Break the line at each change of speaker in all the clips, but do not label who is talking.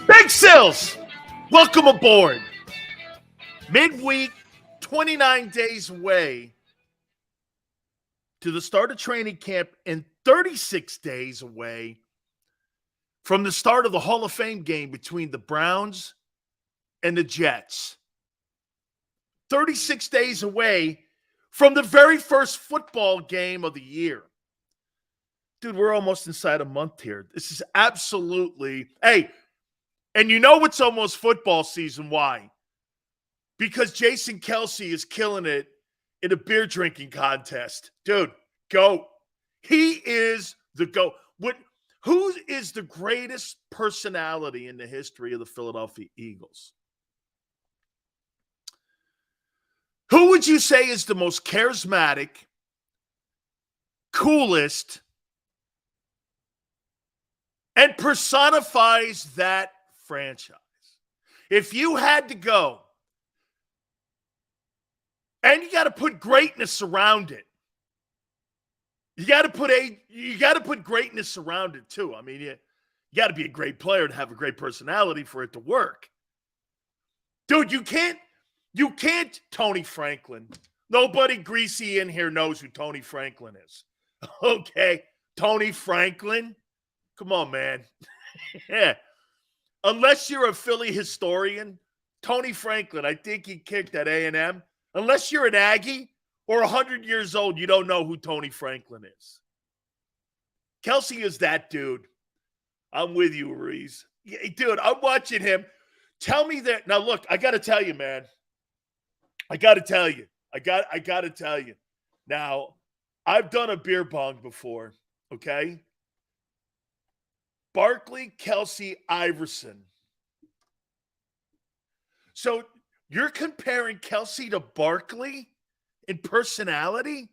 Big Sills, welcome aboard. Midweek, 29 days away to the start of training camp and 36 days away from the start of the Hall of Fame game between the Browns and the Jets. 36 days away from the very first football game of the year. Dude, we're almost inside a month here. This is absolutely, hey, and you know it's almost football season. Why? Because Jason Kelce is killing it in a beer drinking contest. Dude, GOAT. He is the GOAT. Who is the greatest personality in the history of the Philadelphia Eagles? Who would you say is the most charismatic, coolest, and personifies that franchise? If you had to go, and you got to put greatness around it. You got to put greatness around it too. I mean, you got to be a great player to have a great personality for it to work. Dude, you can't Tony Franklin. Nobody greasy in here knows who Tony Franklin is. Okay, Tony Franklin? Come on, man. Yeah. Unless you're a Philly historian, Tony Franklin, I think he kicked at A&M. Unless you're an Aggie or 100 years old, you don't know who Tony Franklin is. Kelce is that dude. I'm with you, Reese. Yeah, dude, I'm watching him. Tell me that. Now, look, I got to tell you, man. I got to tell you. Now, I've done a beer bong before, okay? Barkley, Kelce, Iverson. So you're comparing Kelce to Barkley in personality?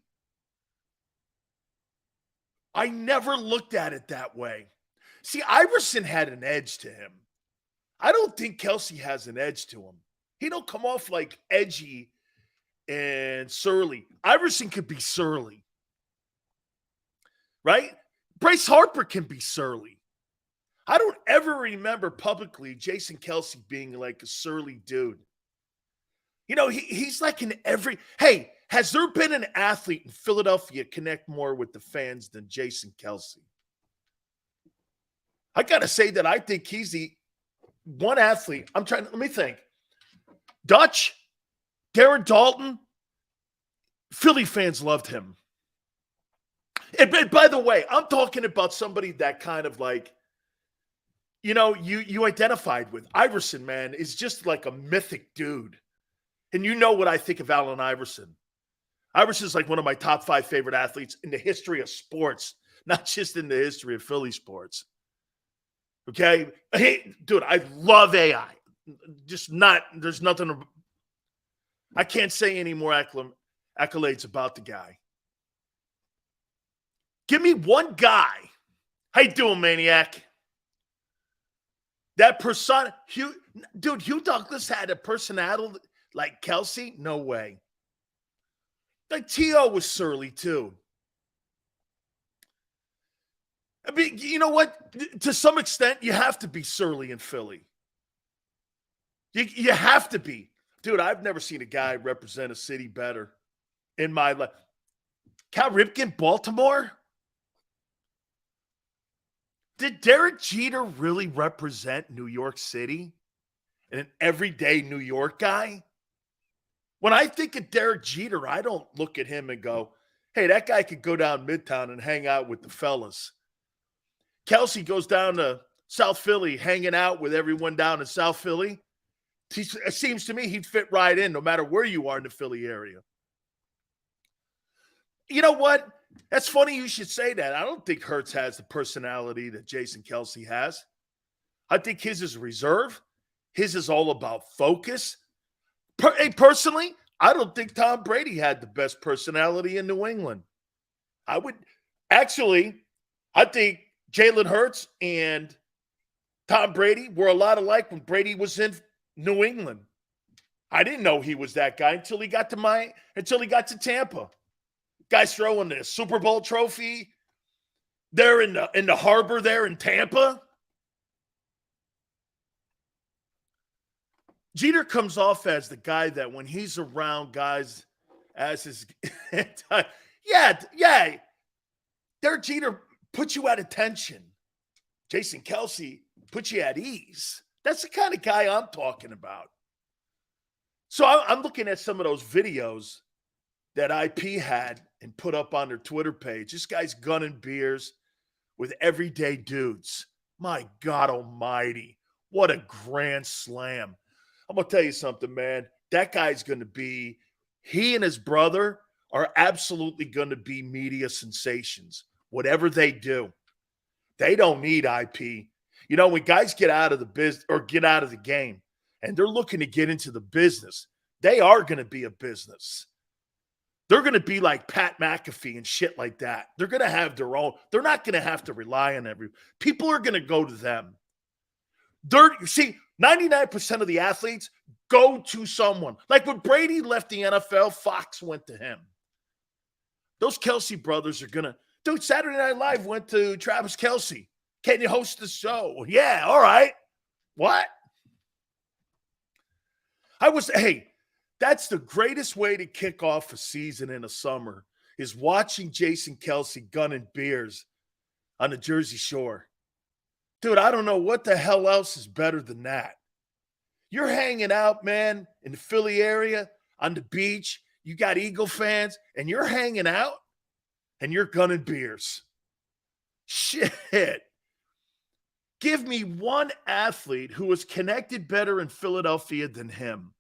I never looked at it that way. See, Iverson had an edge to him. I don't think Kelce has an edge to him. He don't come off like edgy and surly. Iverson could be surly, right? Bryce Harper can be surly. I don't ever remember publicly Jason Kelce being like a surly dude. You know, he's like in every – hey, has there been an athlete in Philadelphia connect more with the fans than Jason Kelce? I got to say that I think he's the one athlete. Let me think. Dutch, Darren Dalton, Philly fans loved him. And by the way, I'm talking about somebody that kind of like, you know, you identified with. Iverson, man, is just like a mythic dude. And you know what I think of Allen Iverson. Iverson's like one of my top 5 favorite athletes in the history of sports, not just in the history of Philly sports. Okay? Hey, dude, I love AI. There's nothing. I can't say any more accolades about the guy. Give me one guy. How you doing, Maniac? That persona, Hugh Douglas had a personality like Kelce? No way. Like T.O. was surly too. I mean, you know what? To some extent, you have to be surly in Philly. You have to be. Dude, I've never seen a guy represent a city better in my life. Cal Ripken, Baltimore? Did Derek Jeter really represent New York City? And an everyday New York guy? When I think of Derek Jeter, I don't look at him and go, hey, that guy could go down Midtown and hang out with the fellas. Kelce goes down to South Philly, hanging out with everyone down in South Philly. It seems to me he'd fit right in no matter where you are in the Philly area. You know what? That's funny you should say that. I don't think Hurts has the personality that Jason Kelce has. I think his is reserve. His is all about focus. Personally, I don't think Tom Brady had the best personality in New England. I think Jalen Hurts and Tom Brady were a lot alike when Brady was in New England. I didn't know he was that guy until he got to Tampa. Guys throwing the Super Bowl trophy there in the harbor there in Tampa. Jeter comes off as the guy that when he's around guys as his yeah. Derek Jeter puts you at attention. Jason Kelce puts you at ease. That's the kind of guy I'm talking about. So I'm looking at some of those videos that IP had and put up on their Twitter page. This guy's gunning beers with everyday dudes. My God almighty. What a grand slam. I'm going to tell you something, man. That guy's going to be, he and his brother are absolutely going to be media sensations. Whatever they do, they don't need IP. You know, when guys get out of the business or get out of the game and they're looking to get into the business, they are going to be a business. They're going to be like Pat McAfee and shit like that. They're going to have their own. They're not going to have to rely on people are going to go to them. See, 99% of the athletes go to someone. Like when Brady left the NFL, Fox went to him. Those Kelce brothers are going to. Dude, Saturday Night Live went to Travis Kelce. Can you host the show? Yeah, all right. What? Hey, that's the greatest way to kick off a season in the summer is watching Jason Kelce gunning beers on the Jersey Shore. Dude, I don't know what the hell else is better than that. You're hanging out, man, in the Philly area on the beach. You got Eagle fans, and you're hanging out, and you're gunning beers. Shit. Give me one athlete who was connected better in Philadelphia than him.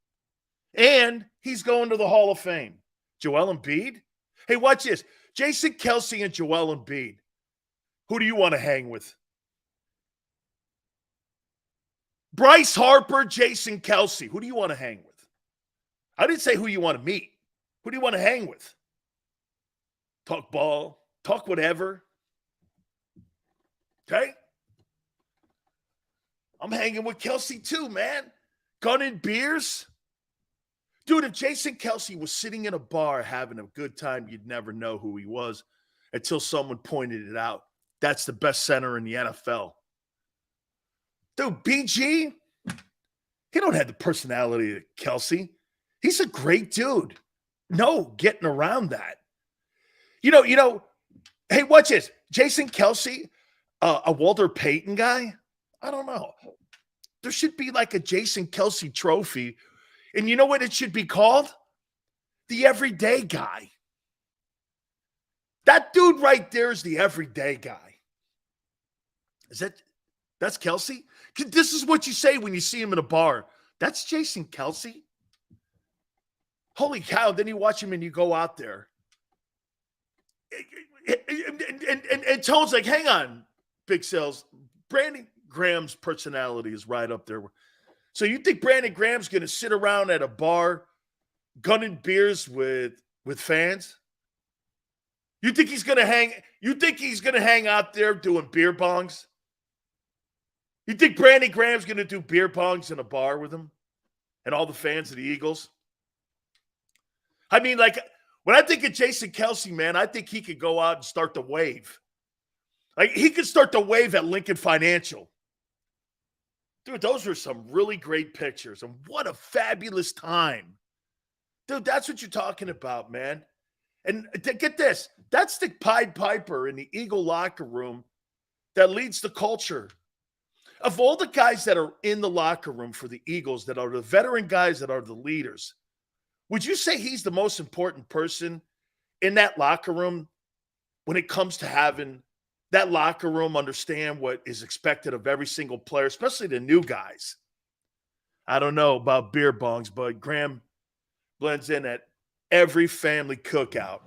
And he's going to the Hall of Fame. Joel Embiid? Hey, watch this. Jason Kelce and Joel Embiid. Who do you want to hang with? Bryce Harper, Jason Kelce. Who do you want to hang with? I didn't say who you want to meet. Who do you want to hang with? Talk ball. Talk whatever. Okay? I'm hanging with Kelce too, man. Gunning beers. Dude, if Jason Kelce was sitting in a bar having a good time, you'd never know who he was until someone pointed it out. That's the best center in the NFL. Dude, BG, he don't have the personality of Kelce. He's a great dude. No getting around that. You know, hey, watch this. Jason Kelce, a Walter Payton guy? I don't know. There should be like a Jason Kelce trophy. And you know what it should be called? The everyday guy. That dude right there is the everyday guy. That's Kelce? This is what you say when you see him in a bar. That's Jason Kelce? Holy cow. Then you watch him and you go out there. And Tone's like, hang on, Big Sales. Brandon Graham's personality is right up there. So you think Brandon Graham's going to sit around at a bar gunning beers with fans? You think he's going to hang out there doing beer bongs? You think Brandon Graham's going to do beer bongs in a bar with him and all the fans of the Eagles? I mean, like, when I think of Jason Kelce, man, I think he could go out and start the wave. Like, he could start the wave at Lincoln Financial. Dude, those are some really great pictures. And what a fabulous time. Dude, that's what you're talking about, man. And get this. That's the Pied Piper in the Eagle locker room that leads the culture. Of all the guys that are in the locker room for the Eagles, that are the veteran guys that are the leaders, would you say he's the most important person in that locker room when it comes to having that locker room understand what is expected of every single player, especially the new guys? I don't know about beer bongs, but Graham blends in at every family cookout.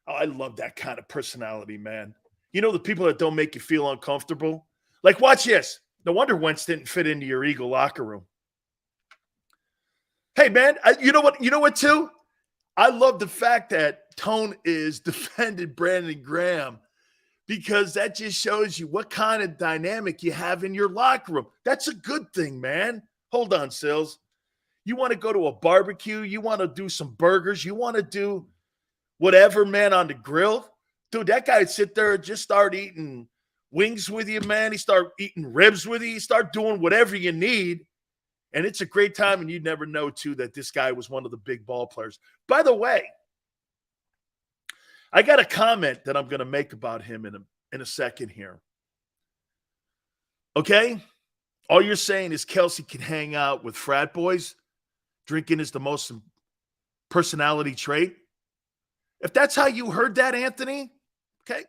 Oh, I love that kind of personality, man. You know, the people that don't make you feel uncomfortable? Like, watch this. No wonder Wentz didn't fit into your Eagle locker room. Hey, man, you know what, too? I love the fact that Tone is defending Brandon Graham, because that just shows you what kind of dynamic you have in your locker room. That's a good thing, man. Hold on, Sills. You want to go to a barbecue? You want to do some burgers? You want to do whatever, man, on the grill? Dude, that guy'd sit there and just start eating wings with you, man. He start eating ribs with you. He start doing whatever you need. And it's a great time, and you'd never know, too, that this guy was one of the big ball players. By the way, I got a comment that I'm going to make about him in a second here. Okay? All you're saying is Kelsey can hang out with frat boys. Drinking is the most personality trait. If that's how you heard that, Anthony, okay?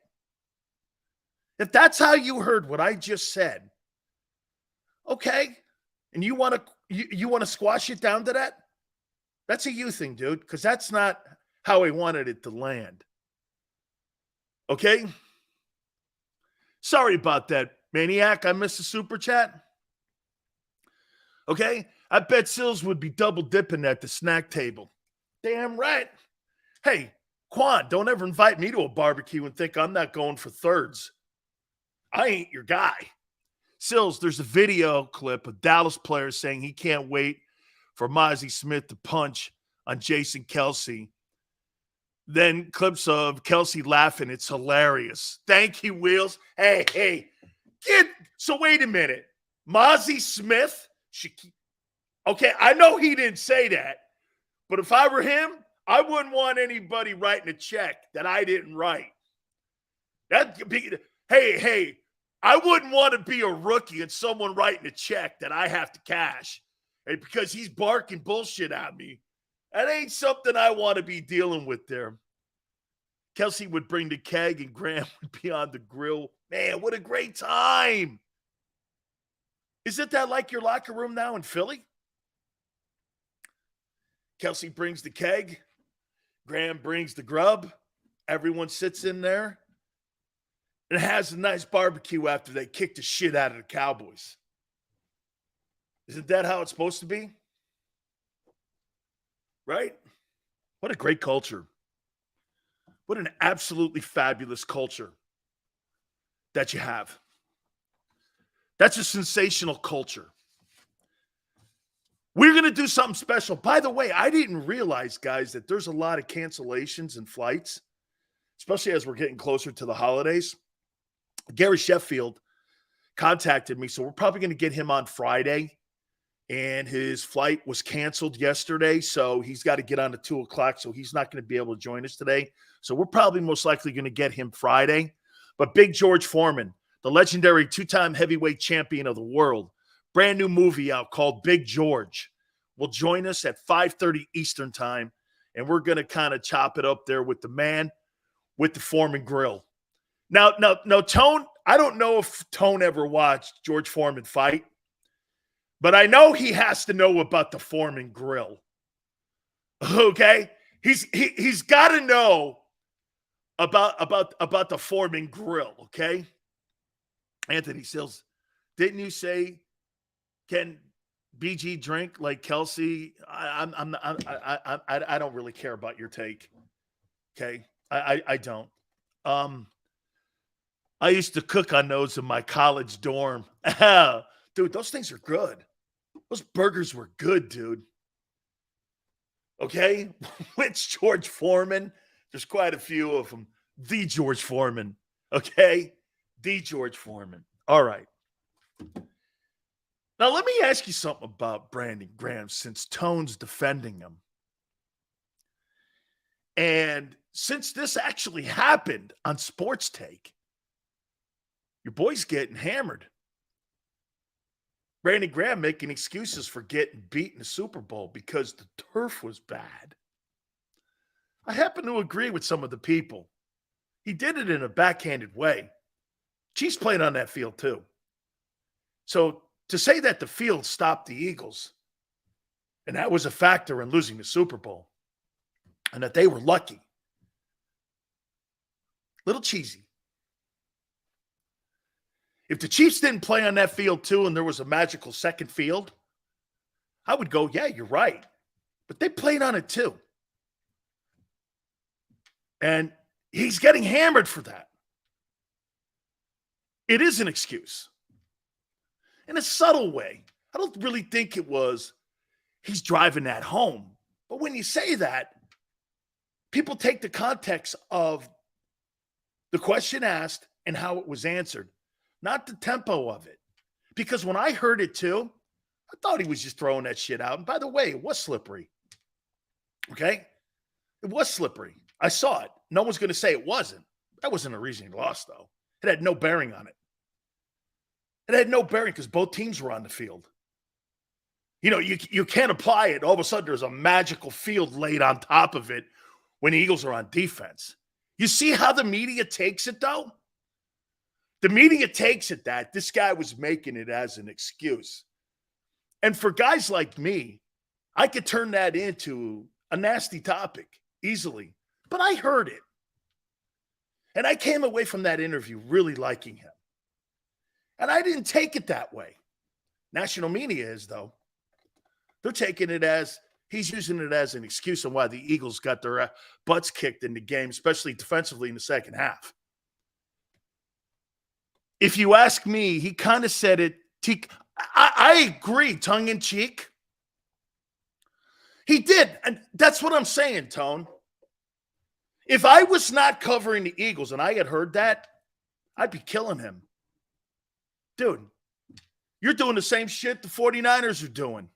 If that's how you heard what I just said, okay, and you want to squash it down to that, that's a you thing, dude, because that's not how I wanted it to land. Okay? Sorry about that, Maniac. I missed the super chat. Okay? I bet Sills would be double dipping at the snack table. Damn right. Hey, Quan, don't ever invite me to a barbecue and think I'm not going for thirds. I ain't your guy. Sills, there's a video clip of Dallas players saying he can't wait for Mozzie Smith to punch on Jason Kelsey. Then clips of Kelsey laughing. It's hilarious. Thank you, Wheels. Hey, kid. So wait a minute. Mozzie Smith? Okay, I know he didn't say that, but if I were him, I wouldn't want anybody writing a check that I didn't write. Hey, I wouldn't want to be a rookie and someone writing a check that I have to cash because he's barking bullshit at me. That ain't something I want to be dealing with there. Kelsey would bring the keg and Graham would be on the grill. Man, what a great time. Isn't that like your locker room now in Philly? Kelsey brings the keg. Graham brings the grub. Everyone sits in there and has a nice barbecue after they kick the shit out of the Cowboys. Isn't that how it's supposed to be? Right? What a great culture. What an absolutely fabulous culture that you have. That's a sensational culture. We're going to do something special. By the way, I didn't realize, guys, that there's a lot of cancellations and flights, especially as we're getting closer to the holidays. Gary Sheffield contacted me, so we're probably going to get him on Friday. And his flight was canceled yesterday, so he's got to get on at 2 o'clock, so he's not going to be able to join us today. So we're probably most likely going to get him Friday. But Big George Foreman, the legendary two-time heavyweight champion of the world, brand new movie out called Big George, will join us at 5:30 Eastern time, and we're going to kind of chop it up there with the man with the Foreman grill. Now, Tone, I don't know if Tone ever watched George Foreman fight, but I know he has to know about the Foreman grill. Okay? He's got to know about the Foreman grill, okay? Anthony Sills, didn't you say can BG drink like Kelsey? I don't really care about your take. Okay? I don't. I used to cook on those in my college dorm. Dude, those things are good. Those burgers were good, dude. Okay? Which George Foreman? There's quite a few of them. The George Foreman. Okay? The George Foreman. All right. Now, let me ask you something about Brandon Graham since Tone's defending him. And since this actually happened on Sports Take, your boy's getting hammered. Brandon Graham making excuses for getting beat in the Super Bowl because the turf was bad. I happen to agree with some of the people. He did it in a backhanded way. Chiefs played on that field too. So to say that the field stopped the Eagles, and that was a factor in losing the Super Bowl, and that they were lucky, little cheesy. If the Chiefs didn't play on that field too and there was a magical second field, I would go, yeah, you're right. But they played on it too. And he's getting hammered for that. It is an excuse. In a subtle way. I don't really think it was he's driving that home. But when you say that, people take the context of the question asked and how it was answered. Not the tempo of it. Because when I heard it too, I thought he was just throwing that shit out. And by the way, it was slippery. Okay? It was slippery. I saw it. No one's going to say it wasn't. That wasn't a reason he lost, though. It had no bearing on it. It had no bearing because both teams were on the field. You know, you can't apply it. All of a sudden, there's a magical field laid on top of it when the Eagles are on defense. You see how the media takes it, though? The media takes it that this guy was making it as an excuse. And for guys like me, I could turn that into a nasty topic easily. But I heard it. And I came away from that interview really liking him. And I didn't take it that way. National media is, though. They're taking it as he's using it as an excuse on why the Eagles got their butts kicked in the game, especially defensively in the second half. If you ask me, he kind of said it. I agree, tongue-in-cheek. He did, and that's what I'm saying, Tone. If I was not covering the Eagles and I had heard that, I'd be killing him. Dude, you're doing the same shit the 49ers are doing.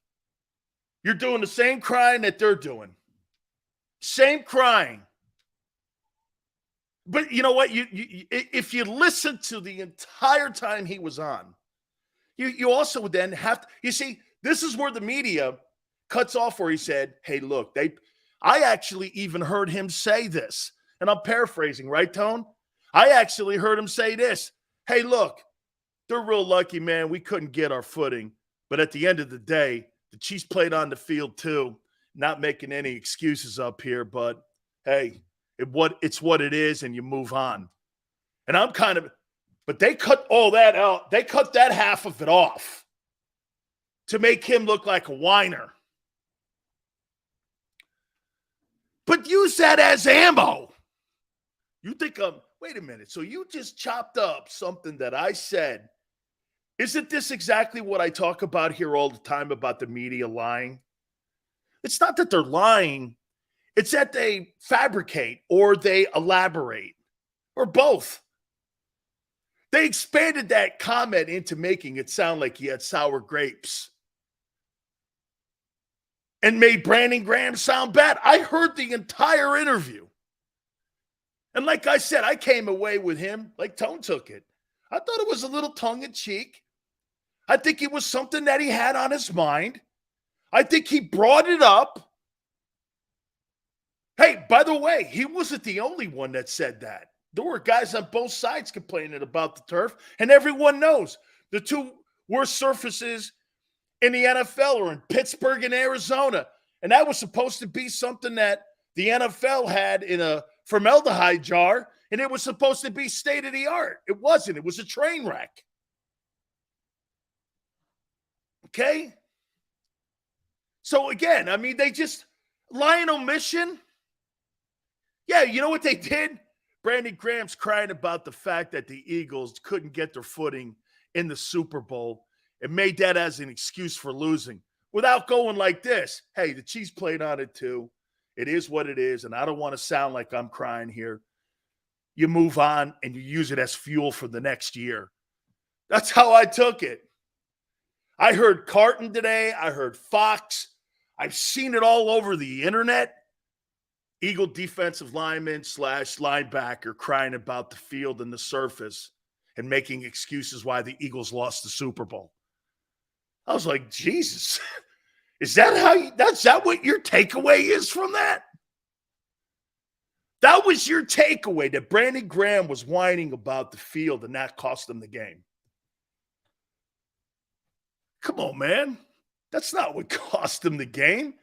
You're doing the same crying that they're doing. Same crying. But you know what? If you listen to the entire time he was on, you also then have to, you see, this is where the media cuts off where he said, hey, look, I actually even heard him say this. And I'm paraphrasing, right, Tone? I actually heard him say this. Hey, look, they're real lucky, man. We couldn't get our footing. But at the end of the day, the Chiefs played on the field too. Not making any excuses up here, but hey, it's what it is, and you move on. And I'm but they cut all that out. They cut that half of it off to make him look like a whiner. But use that as ammo. You think wait a minute. So you just chopped up something that I said. Isn't this exactly what I talk about here all the time about the media lying? It's not that they're lying. It's that they fabricate or they elaborate or both. They expanded that comment into making it sound like he had sour grapes and made Brandon Graham sound bad. I heard the entire interview. And like I said, I came away with him like Tone took it. I thought it was a little tongue-in-cheek. I think it was something that he had on his mind. I think he brought it up. Hey, by the way, he wasn't the only one that said that. There were guys on both sides complaining about the turf, and everyone knows the two worst surfaces in the NFL are in Pittsburgh and Arizona. And that was supposed to be something that the NFL had in a formaldehyde jar, and it was supposed to be state-of-the-art. It wasn't. It was a train wreck. Okay? So, again, I mean, they just lying omission. Yeah, you know what they did? Brandon Graham's crying about the fact that the Eagles couldn't get their footing in the Super Bowl and made that as an excuse for losing without going like this. Hey, the Chiefs played on it too. It is what it is, and I don't want to sound like I'm crying here. You move on and you use it as fuel for the next year. That's how I took it. I heard Carton today. I heard Fox. I've seen it all over the internet. Eagle defensive lineman / linebacker crying about the field and the surface and making excuses why the Eagles lost the Super Bowl. I was like, Jesus, is that what your takeaway is from that? That was your takeaway, that Brandon Graham was whining about the field and that cost them the game. Come on, man. That's not what cost them the game.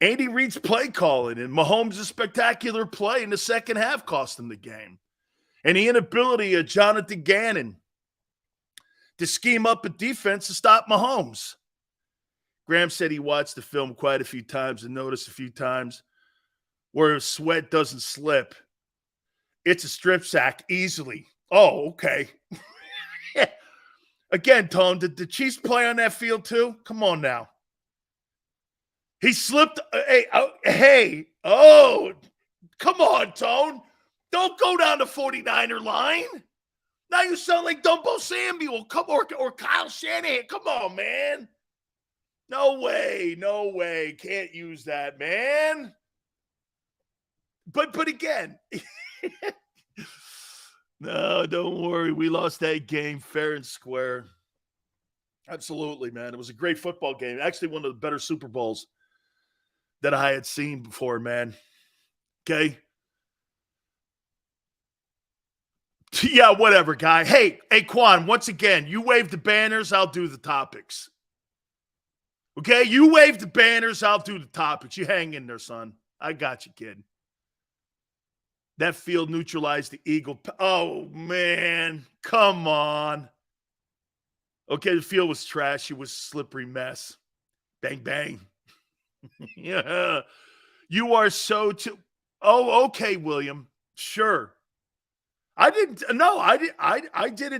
Andy Reid's play calling and Mahomes' spectacular play in the second half cost them the game. And the inability of Jonathan Gannon to scheme up a defense to stop Mahomes. Graham said he watched the film quite a few times and noticed a few times where his sweat doesn't slip. It's a strip sack easily. Oh, okay. Again, Tone, did the Chiefs play on that field too? Come on now. He slipped. Come on, Tone. Don't go down the 49er line. Now you sound like Dumbo Samuel. Come or Kyle Shanahan. Come on, man. No way. No way. Can't use that, man. But again, no, don't worry. We lost that game fair and square. Absolutely, man. It was a great football game. Actually, one of the better Super Bowls that I had seen before, man. Okay. Yeah, whatever, guy. Hey, Quan, once again, you wave the banners, I'll do the topics. Okay? You wave the banners, I'll do the topics. You hang in there, son. I got you, kid. That field neutralized the Eagle. Oh, man. Come on. Okay, the field was trash. It was a slippery mess. Bang, bang. Yeah. You are so too. Oh, okay, William. Sure. I didn't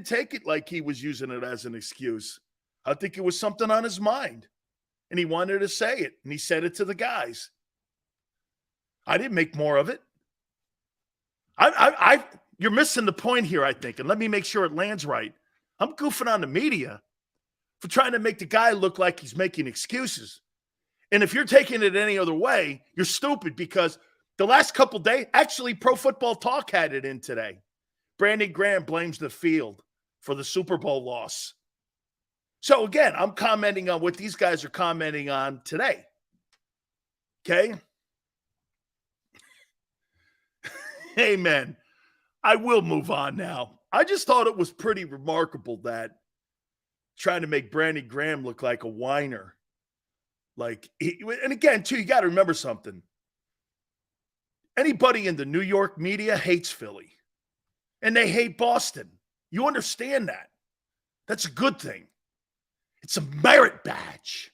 take it like he was using it as an excuse. I think it was something on his mind. And he wanted to say it. And he said it to the guys. I didn't make more of it. You're missing the point here, I think. And let me make sure it lands right. I'm goofing on the media for trying to make the guy look like he's making excuses. And if you're taking it any other way, you're stupid, because the last couple days, actually Pro Football Talk had it in today. Brandon Graham blames the field for the Super Bowl loss. So again, I'm commenting on what these guys are commenting on today. Okay? Amen. I will move on now. I just thought it was pretty remarkable that trying to make Brandon Graham look like a whiner. And again, too, you got to remember something. Anybody in the New York media hates Philly. And they hate Boston. You understand that. That's a good thing. It's a merit badge.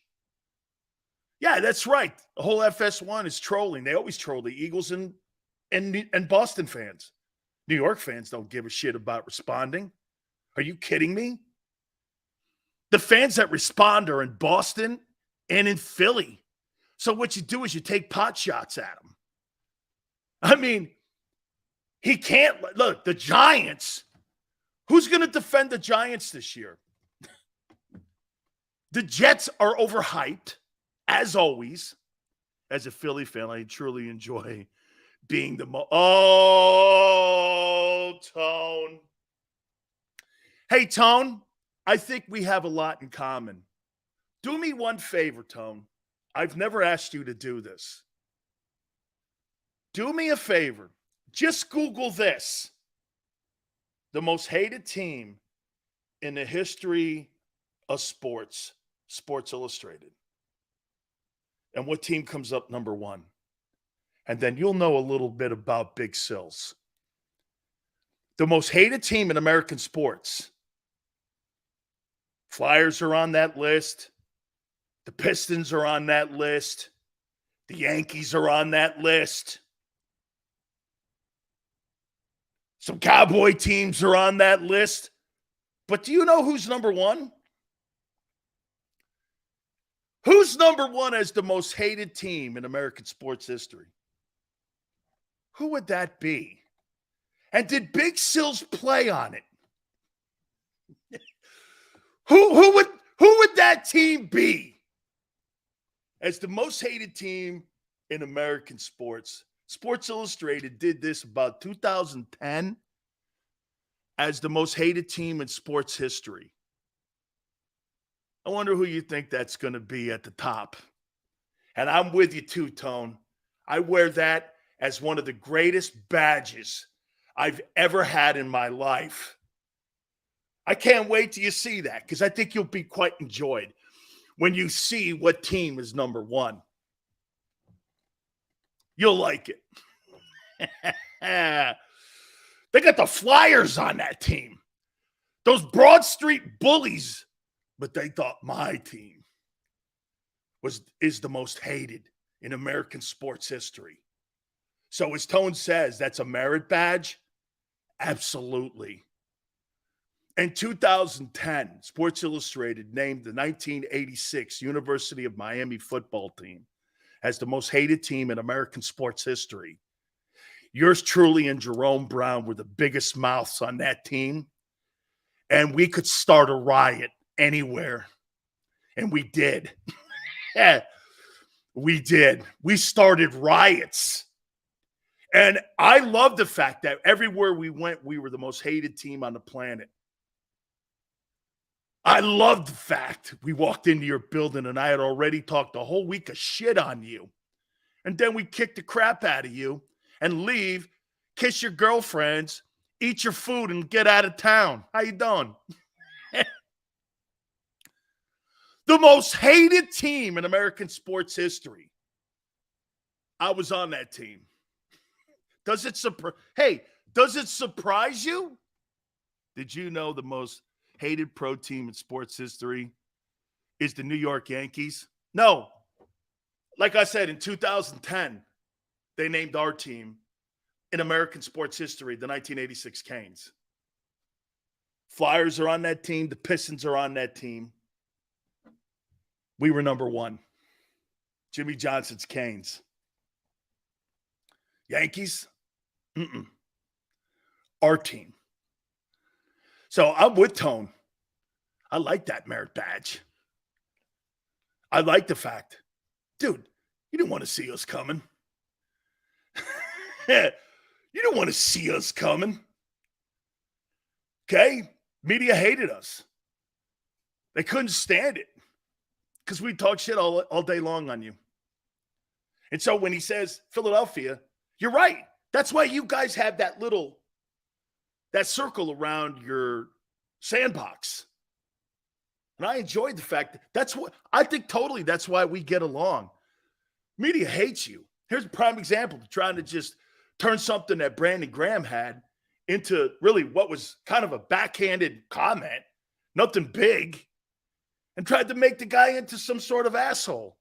Yeah, that's right. The whole FS1 is trolling. They always troll the Eagles and Boston fans. New York fans don't give a shit about responding. Are you kidding me? The fans that respond are in Boston and in Philly. So what you do is you take pot shots at them. I mean, he can't – look, the Giants, who's going to defend the Giants this year? The Jets are overhyped, as always. As a Philly fan, I truly enjoy being the – oh, Tone. Hey, Tone, I think we have a lot in common. Do me one favor, Tone. I've never asked you to do this. Do me a favor. Just Google this. The most hated team in the history of sports, Sports Illustrated. And what team comes up number one? And then you'll know a little bit about Big Sills. The most hated team in American sports. Flyers are on that list. The Pistons are on that list. The Yankees are on that list. Some Cowboy teams are on that list. But do you know who's number one? Who's number one as the most hated team in American sports history? Who would that be? And did Big Sills play on it? Who would that team be as the most hated team in American sports? Sports Illustrated did this about 2010 as the most hated team in sports history. I wonder who you think that's going to be at the top. And I'm with you too, Tone. I wear that as one of the greatest badges I've ever had in my life. I can't wait till you see that, because I think you'll be quite enjoyed when you see what team is number one. You'll like it. They got the Flyers on that team. Those Broad Street bullies. But they thought my team is the most hated in American sports history. So as Tone says, that's a merit badge? Absolutely. In 2010, Sports Illustrated named the 1986 University of Miami football team as the most hated team in American sports history. Yours truly and Jerome Brown were the biggest mouths on that team. And we could start a riot anywhere. And we did. We did. We started riots. And I love the fact that everywhere we went, we were the most hated team on the planet. I love the fact we walked into your building and I had already talked a whole week of shit on you. And then we kick the crap out of you and leave, kiss your girlfriends, eat your food, and get out of town. How you doing? The most hated team in American sports history. I was on that team. Does it surprise you? Did you know the most hated pro team in sports history is the New York Yankees? No. Like I said, in 2010, they named our team in American sports history the 1986 Canes. Flyers are on that team. The Pistons are on that team. We were number one. Jimmy Johnson's Canes. Yankees? Our team. So I'm with Tone. I like that merit badge. I like the fact, dude, you didn't want to see us coming. You didn't want to see us coming. Okay? Media hated us. They couldn't stand it because we talk shit all day long on you. And so when he says Philadelphia, you're right. That's why you guys have that circle around your sandbox. And I enjoyed the fact that's why we get along. Media hates you. Here's a prime example of trying to just turn something that Brandon Graham had into really what was kind of a backhanded comment, nothing big, and tried to make the guy into some sort of asshole.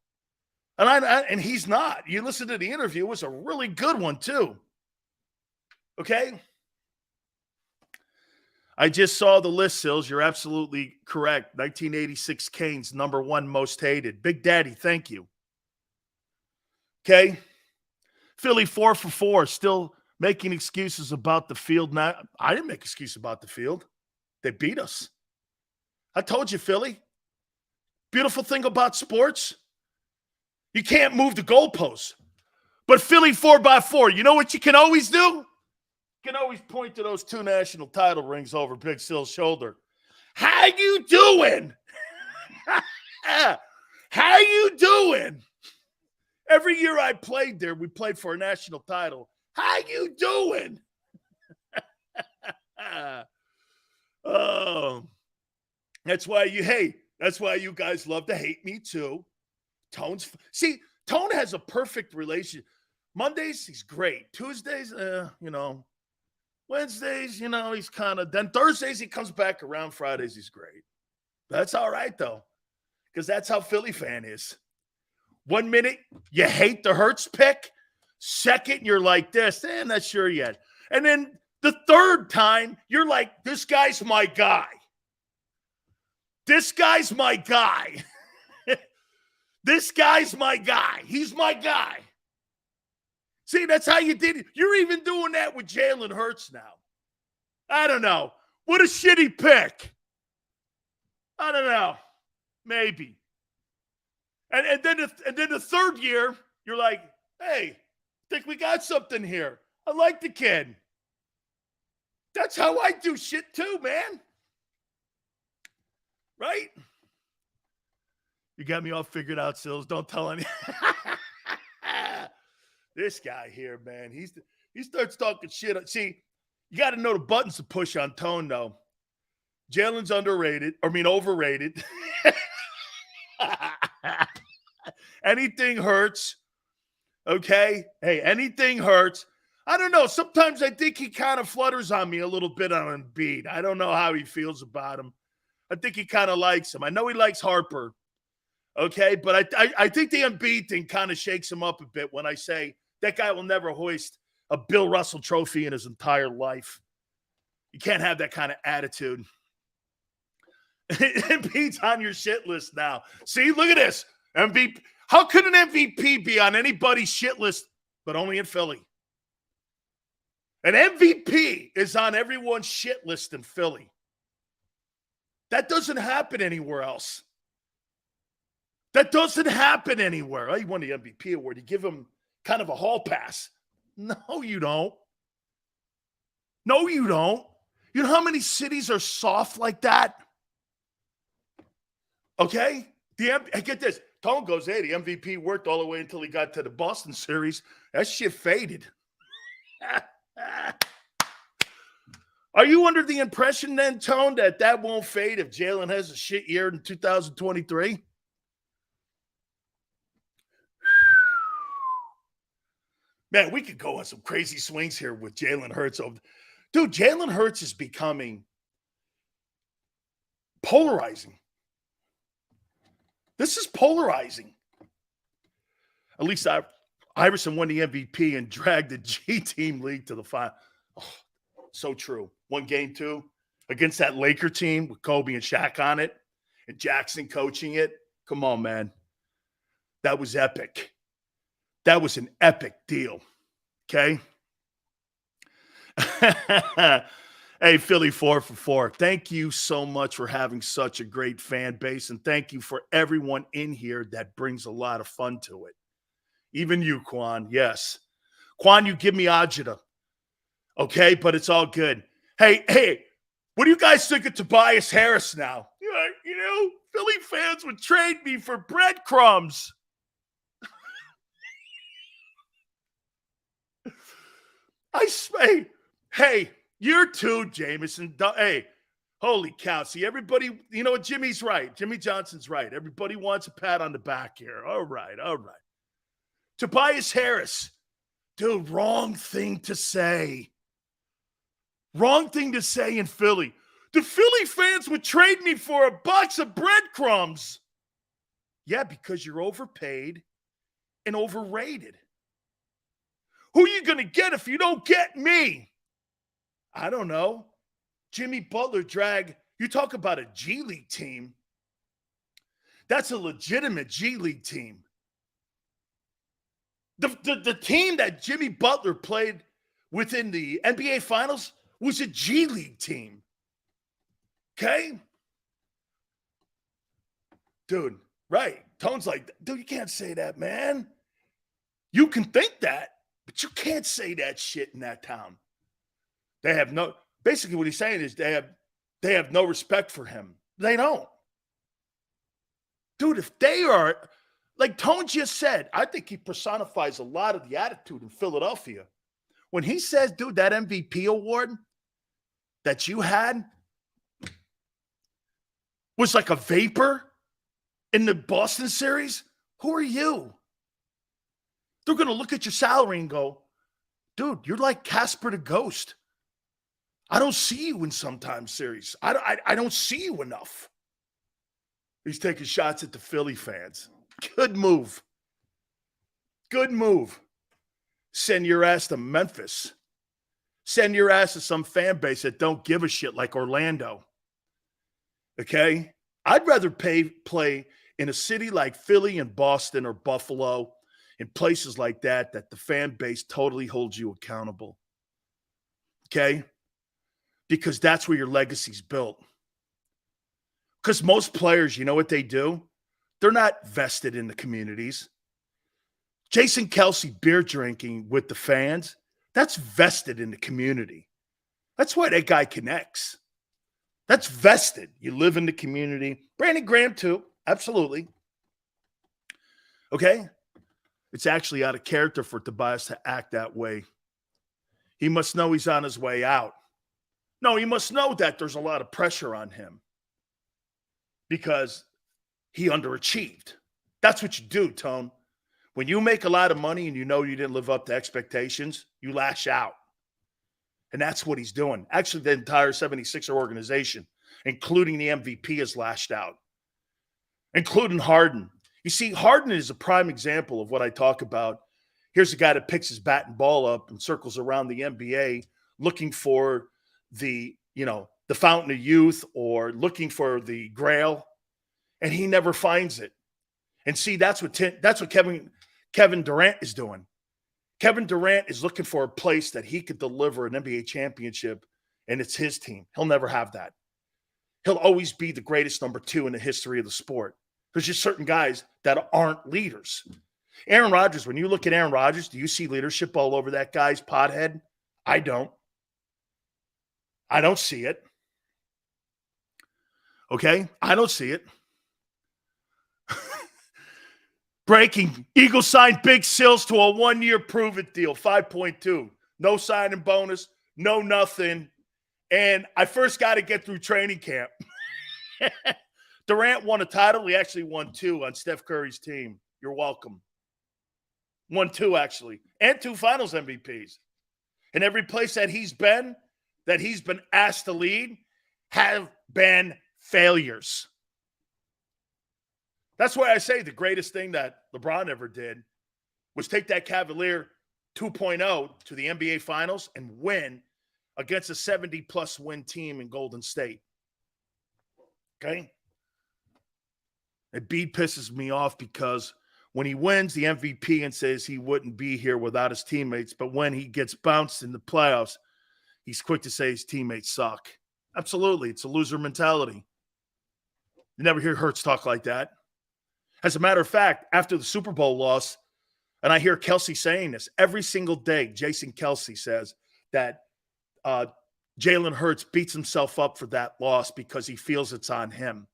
And he's not. You listen to the interview, it was a really good one too. Okay? I just saw the list, Sills. You're absolutely correct. 1986 Canes, number one most hated. Big Daddy, thank you. Okay? Philly 4 for 4, still making excuses about the field. Now, I didn't make excuses about the field. They beat us. I told you, Philly. Beautiful thing about sports, you can't move the goalposts. But Philly 4x4, you know what you can always do? You can always point to those 2 national title rings over Big Sill's shoulder. How you doing? How you doing? Every year I played there, we played for a national title. How you doing? Oh, that's why you guys love to hate me too. Tone has a perfect relationship. Mondays, he's great. Tuesdays, Wednesdays, he's kind of, then Thursdays, he comes back around. Fridays, he's great. That's all right, though, because that's how Philly fan is. 1 minute, you hate the Hurts pick. Second, you're like this, not sure yet. And then the third time, you're like, this guy's my guy. This guy's my guy. This guy's my guy. He's my guy. See, that's how you did it. You're even doing that with Jalen Hurts now. I don't know. What a shitty pick. I don't know. Maybe. And then the third year, you're like, hey, I think we got something here. I like the kid. That's how I do shit too, man. Right? You got me all figured out, Sills. Don't tell any. This guy here, man, he starts talking shit. See, you got to know the buttons to push on Tone, though. Jalen's overrated. Anything hurts. Okay? Hey, anything hurts. I don't know. Sometimes I think he kind of flutters on me a little bit on Embiid. I don't know how he feels about him. I think he kind of likes him. I know he likes Harper. Okay? But I think the Embiid thing kind of shakes him up a bit when I say that guy will never hoist a Bill Russell trophy in his entire life. You can't have that kind of attitude. Embiid's on your shit list now. See, look at this. MVP. How could an MVP be on anybody's shit list, but only in Philly? An MVP is on everyone's shit list in Philly. That doesn't happen anywhere else. That doesn't happen anywhere. Oh, he won the MVP award. You give him kind of a hall pass. No, you don't. No, you don't. You know how many cities are soft like that? Okay? Get this. Tone goes, hey, the MVP worked all the way until he got to the Boston series. That shit faded. Are you under the impression then, Tone, that won't fade if Jalen has a shit year in 2023? Man, we could go on some crazy swings here with Jalen Hurts. Dude, Jalen Hurts is becoming polarizing. This is polarizing. At least Iverson won the MVP and dragged the G-Team League to the final. Oh, so true. One game, too, against that Laker team with Kobe and Shaq on it and Jackson coaching it. Come on, man. That was epic. That was an epic deal, okay? Hey, Philly 4 for 4. Thank you so much for having such a great fan base, and thank you for everyone in here that brings a lot of fun to it. Even you, Quan, yes. Quan, you give me agita, okay? But it's all good. Hey, what do you guys think of Tobias Harris now? You know, Philly fans would trade me for breadcrumbs. Hey, you're too, Jameson. Hey, holy cow. See, everybody, you know what? Jimmy's right. Jimmy Johnson's right. Everybody wants a pat on the back here. All right. Tobias Harris. Dude, wrong thing to say. Wrong thing to say in Philly. The Philly fans would trade me for a box of breadcrumbs. Yeah, because you're overpaid and overrated. Who are you going to get if you don't get me? I don't know. Jimmy Butler drag. You talk about a G League team. That's a legitimate G League team. The team that Jimmy Butler played within the NBA Finals was a G League team. Okay? Dude, right. Tone's like, dude, you can't say that, man. You can think that, but you can't say that shit in that town. They have basically what he's saying is they have no respect for him. They don't. Dude, if they are, like Tone just said, I think he personifies a lot of the attitude in Philadelphia. When he says, dude, that MVP award that you had was like a vapor in the Boston series, who are you? They're going to look at your salary and go, dude, you're like Casper the Ghost. I don't see you in sometimes series. I don't see you enough. He's taking shots at the Philly fans. Good move. Good move. Send your ass to Memphis. Send your ass to some fan base that don't give a shit like Orlando. Okay? I'd rather play in a city like Philly and Boston or Buffalo, in places like that the fan base totally holds you accountable. Okay? Because that's where your legacy's built. Because most players, you know what they do? They're not vested in the communities. Jason Kelce beer drinking with the fans, that's vested in the community. That's why that guy connects. That's vested. You live in the community. Brandon Graham too, absolutely. Okay? It's actually out of character for Tobias to act that way. He must know he's on his way out. No, he must know that there's a lot of pressure on him because he underachieved. That's what you do, Tone. When you make a lot of money and you know you didn't live up to expectations, you lash out. And that's what he's doing. Actually, the entire 76er organization, including the MVP, has lashed out, including Harden. You see, Harden is a prime example of what I talk about. Here's a guy that picks his bat and ball up and circles around the NBA looking for the fountain of youth or looking for the grail, and he never finds it. And see, that's what Kevin Durant is doing. Kevin Durant is looking for a place that he could deliver an NBA championship, and it's his team. He'll never have that. He'll always be the greatest number 2 in the history of the sport. There's just certain guys that aren't leaders. Aaron Rodgers, when you look at Aaron Rodgers, do you see leadership all over that guy's pothead? I don't. I don't see it. Okay? I don't see it. Breaking. Eagles signed Big Sills to a 1-year prove-it deal, 5.2. No signing bonus, no nothing. And I first got to get through training camp. Durant won a title. He actually won 2 on Steph Curry's team. You're welcome. Won 2, actually. And 2 finals MVPs. And every place that he's been asked to lead, have been failures. That's why I say the greatest thing that LeBron ever did was take that Cavalier 2.0 to the NBA Finals and win against a 70-plus win team in Golden State. Okay? Embiid pisses me off because when he wins the MVP and says he wouldn't be here without his teammates, but when he gets bounced in the playoffs, he's quick to say his teammates suck. Absolutely. It's a loser mentality. You never hear Hurts talk like that. As a matter of fact, after the Super Bowl loss, and I hear Kelsey saying this every single day, Jason Kelsey says that Jalen Hurts beats himself up for that loss because he feels it's on him.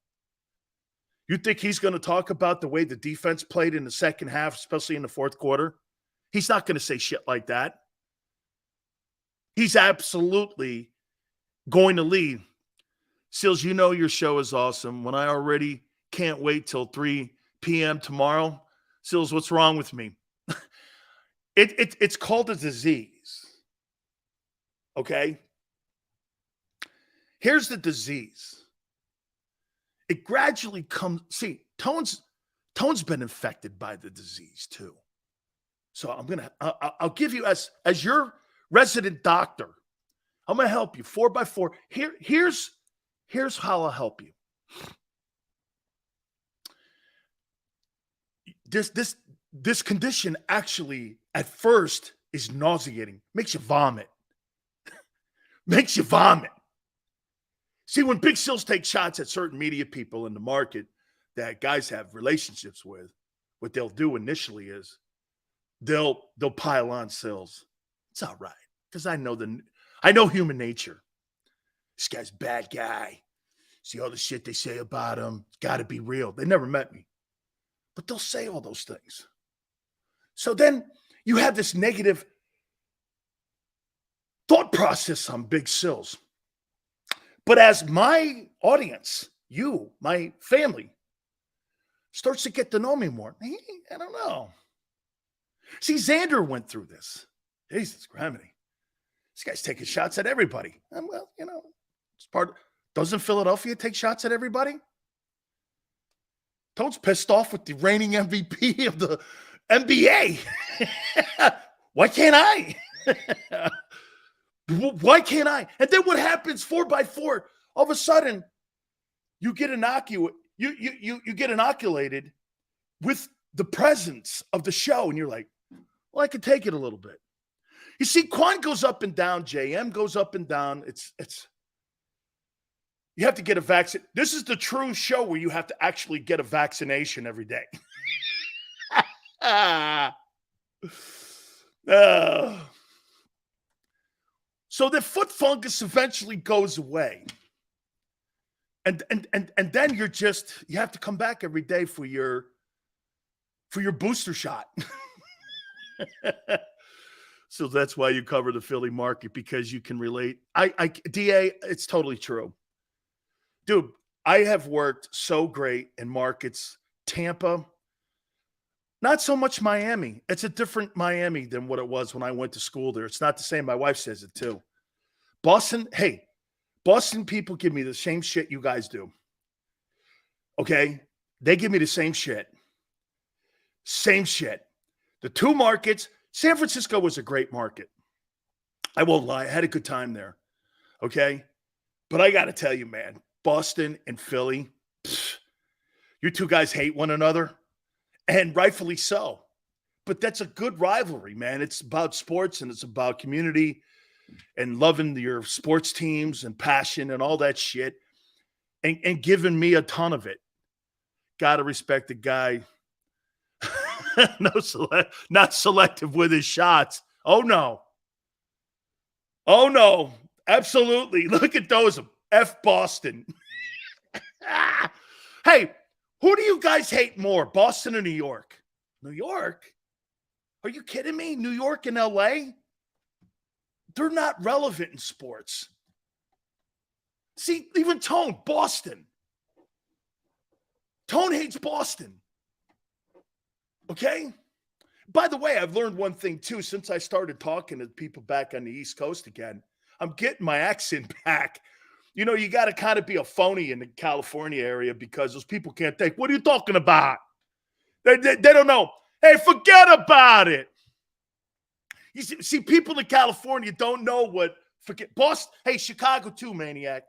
You think he's going to talk about the way the defense played in the second half, especially in the fourth quarter? He's not going to say shit like that. He's absolutely going to lead. Sills, you know your show is awesome. When I already can't wait till 3 p.m. tomorrow, Sills, what's wrong with me? It's called a disease. Okay? Here's the disease. It gradually comes. See, Tone's been infected by the disease too. So I'll give you as your resident doctor. I'm gonna help you 4x4. Here's how I'll help you. This condition actually at first is nauseating, makes you vomit. Makes you vomit. See, when Big Sills take shots at certain media people in the market that guys have relationships with, what they'll do initially is they'll pile on Sills. It's all right, because I know human nature. This guy's a bad guy. See all the shit they say about him. It's got to be real. They never met me, but they'll say all those things. So then you have this negative thought process on Big Sills. But as my audience, you, my family, starts to get to know me more, I don't know. See, Xander went through this. Jesus, gravity. This guy's taking shots at everybody. And well, it's part. Doesn't Philadelphia take shots at everybody? Toad's pissed off with the reigning MVP of the NBA. Why can't I? Why can't I? And then what happens 4x4? All of a sudden, you get inoculated. You get inoculated with the presence of the show, and you're like, well, I could take it a little bit. You see, Quan goes up and down, JM goes up and down. It's you have to get a vaccine. This is the true show where you have to actually get a vaccination every day. So the foot fungus eventually goes away. And then you have to come back every day for your booster shot. So that's why you cover the Philly market, because you can relate. DA, it's totally true. Dude, I have worked so great in markets. Tampa, not so much Miami. It's a different Miami than what it was when I went to school there. It's not the same. My wife says it too. Boston, hey, Boston people give me the same shit you guys do. Okay? They give me the same shit. Same shit. The two markets, San Francisco was a great market. I won't lie. I had a good time there. Okay? But I got to tell you, man, Boston and Philly, you two guys hate one another, and rightfully so. But that's a good rivalry, man. It's about sports, and it's about community and loving your sports teams and passion and all that shit, and giving me a ton of it. Gotta respect the guy. Not selective with his shots. Oh, no. Oh, no. Absolutely. Look at those. F Boston. Hey, who do you guys hate more, Boston or New York? New York? Are you kidding me? New York and LA? They're not relevant in sports. See, even Tone, Boston. Tone hates Boston. Okay? By the way, I've learned one thing too since I started talking to people back on the East Coast again. I'm getting my accent back. You know, you got to kind of be a phony in the California area because those people can't think. What are you talking about? They don't know. Hey, forget about it. You see, people in California don't know what forget. Boston, hey, Chicago too, maniac.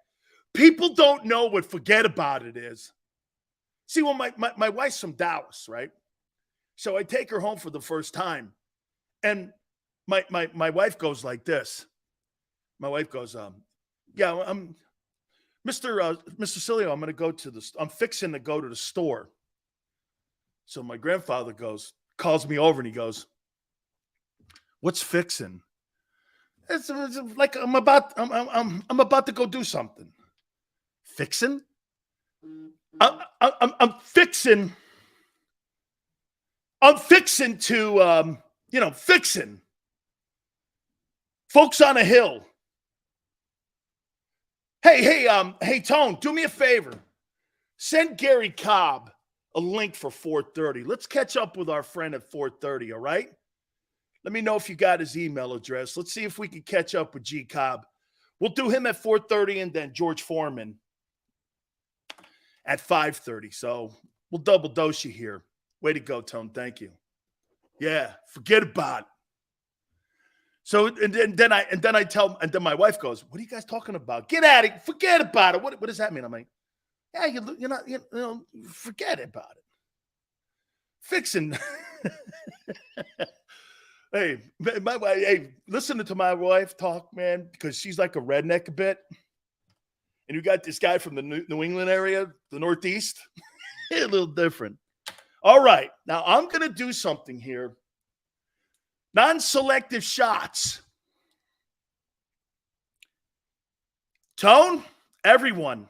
People don't know what forget about it is. See, well, my wife's from Dallas, right? So I take her home for the first time. And my wife goes like this. My wife goes, yeah, I'm Mr. Sileo, I'm fixing to go to the store. So my grandfather calls me over and he goes, what's fixing? It's like I'm about to go do something. Fixing? I'm fixing. I'm fixing to, fixing. Folks on a hill. Hey, Tone, do me a favor. Send Gary Cobb a link for 4:30. Let's catch up with our friend at 4:30, all right? Let me know if you got his email address. Let's see if we can catch up with G Cobb. We'll do him at 4:30 and then George Foreman at 5:30. So we'll double dose you here. Way to go, Tone. Thank you. Yeah, forget about it. So and then my wife goes, "What are you guys talking about? Get at it. Forget about it. What does that mean?" I'm like, "Yeah, you're not, forget about it. Fixing." Hey, listening to my wife talk, man, because she's like a redneck a bit. And you got this guy from the New England area, the Northeast. A little different. All right. Now I'm going to do something here. Non-selective shots. Tone, everyone.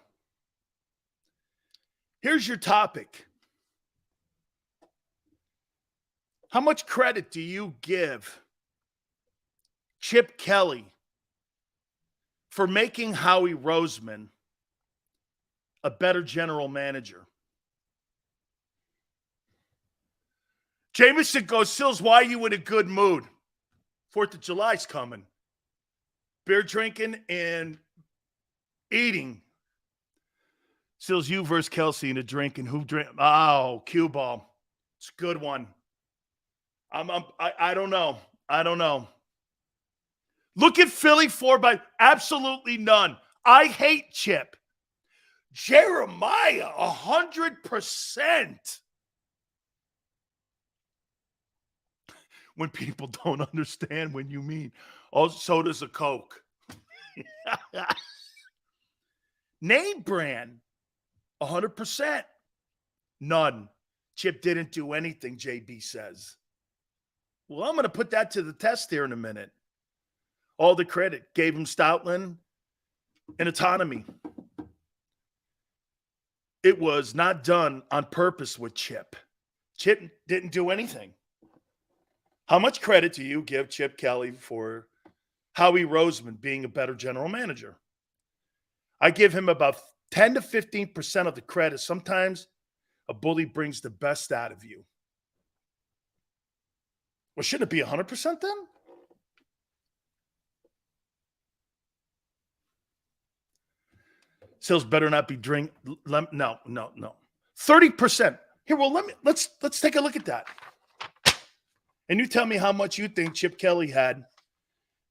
Here's your topic. How much credit do you give Chip Kelly for making Howie Roseman a better general manager? Jameson goes, Sills, why are you in a good mood? 4th of July's coming. Beer drinking and eating. Sills, you versus Kelsey in a drinking. Who drink? Oh, cue ball. It's a good one. I don't know. I don't know. Look at Philly 4 by absolutely none. I hate Chip. Jeremiah, 100%. When people don't understand when you mean, oh, so does a Coke. Name brand, 100%. None. Chip didn't do anything, JB says. Well, I'm going to put that to the test here in a minute. All the credit. Gave him Stoutland and autonomy. It was not done on purpose with Chip. Chip didn't do anything. How much credit do you give Chip Kelly for Howie Roseman being a better general manager? I give him about 10 to 15% of the credit. Sometimes a bully brings the best out of you. Well, should it be 100% then? Sales better not be drink. No. 30%. Here, well, let's take a look at that. And you tell me how much you think Chip Kelly had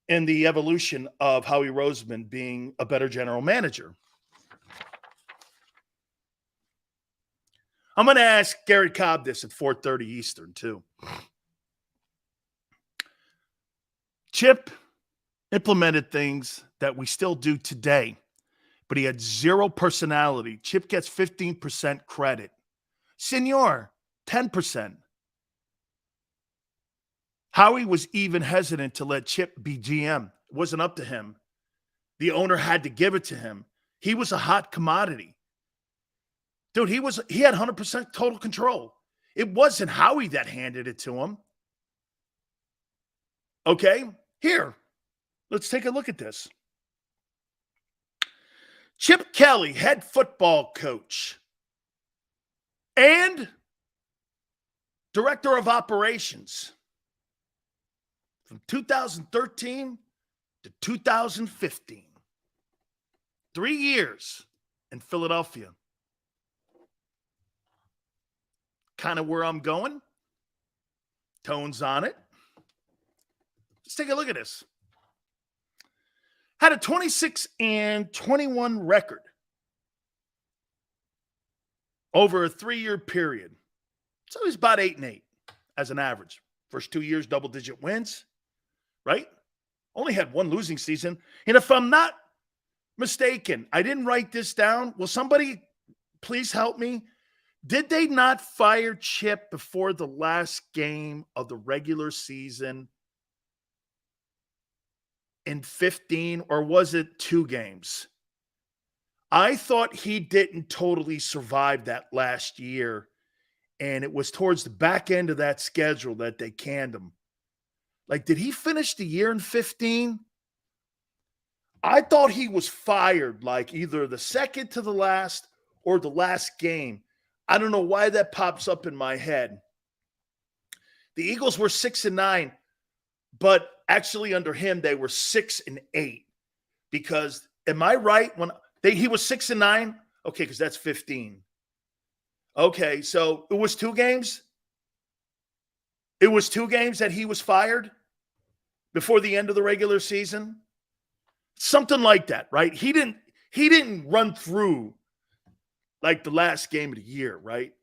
in the evolution of Howie Roseman being a better general manager. I'm going to ask Gary Cobb this at 4:30 Eastern, too. Chip implemented things that we still do today, but he had zero personality. Chip gets 15% credit. Senor, 10%. Howie was even hesitant to let Chip be GM. It wasn't up to him. The owner had to give it to him. He was a hot commodity. Dude, he had 100% total control. It wasn't Howie that handed it to him. Okay, here, let's take a look at this. Chip Kelly, head football coach and director of operations from 2013 to 2015. 3 years in Philadelphia. Kind of where I'm going. Tones on it. Let's take a look at this. Had a 26-21 record over a 3-year period. So he's about 8-8 as an average. First 2 years, double-digit wins, right? Only had one losing season. And if I'm not mistaken, I didn't write this down. Will somebody please help me? Did they not fire Chip before the last game of the regular season in 15, or was it 2 games? I thought he didn't totally survive that last year, and it was towards the back end of that schedule that they canned him. Like, did he finish the year in 15? I thought he was fired like either the second to the last or the last game. I don't know why that pops up in my head. The Eagles were 6-9, but actually under him they were 6-8. Because am I right? When he was 6-9, okay, because that's 15. Okay, so it was 2 games. It was 2 games that he was fired before the end of the regular season. Something like that, right? He didn't run through like the last game of the year, right?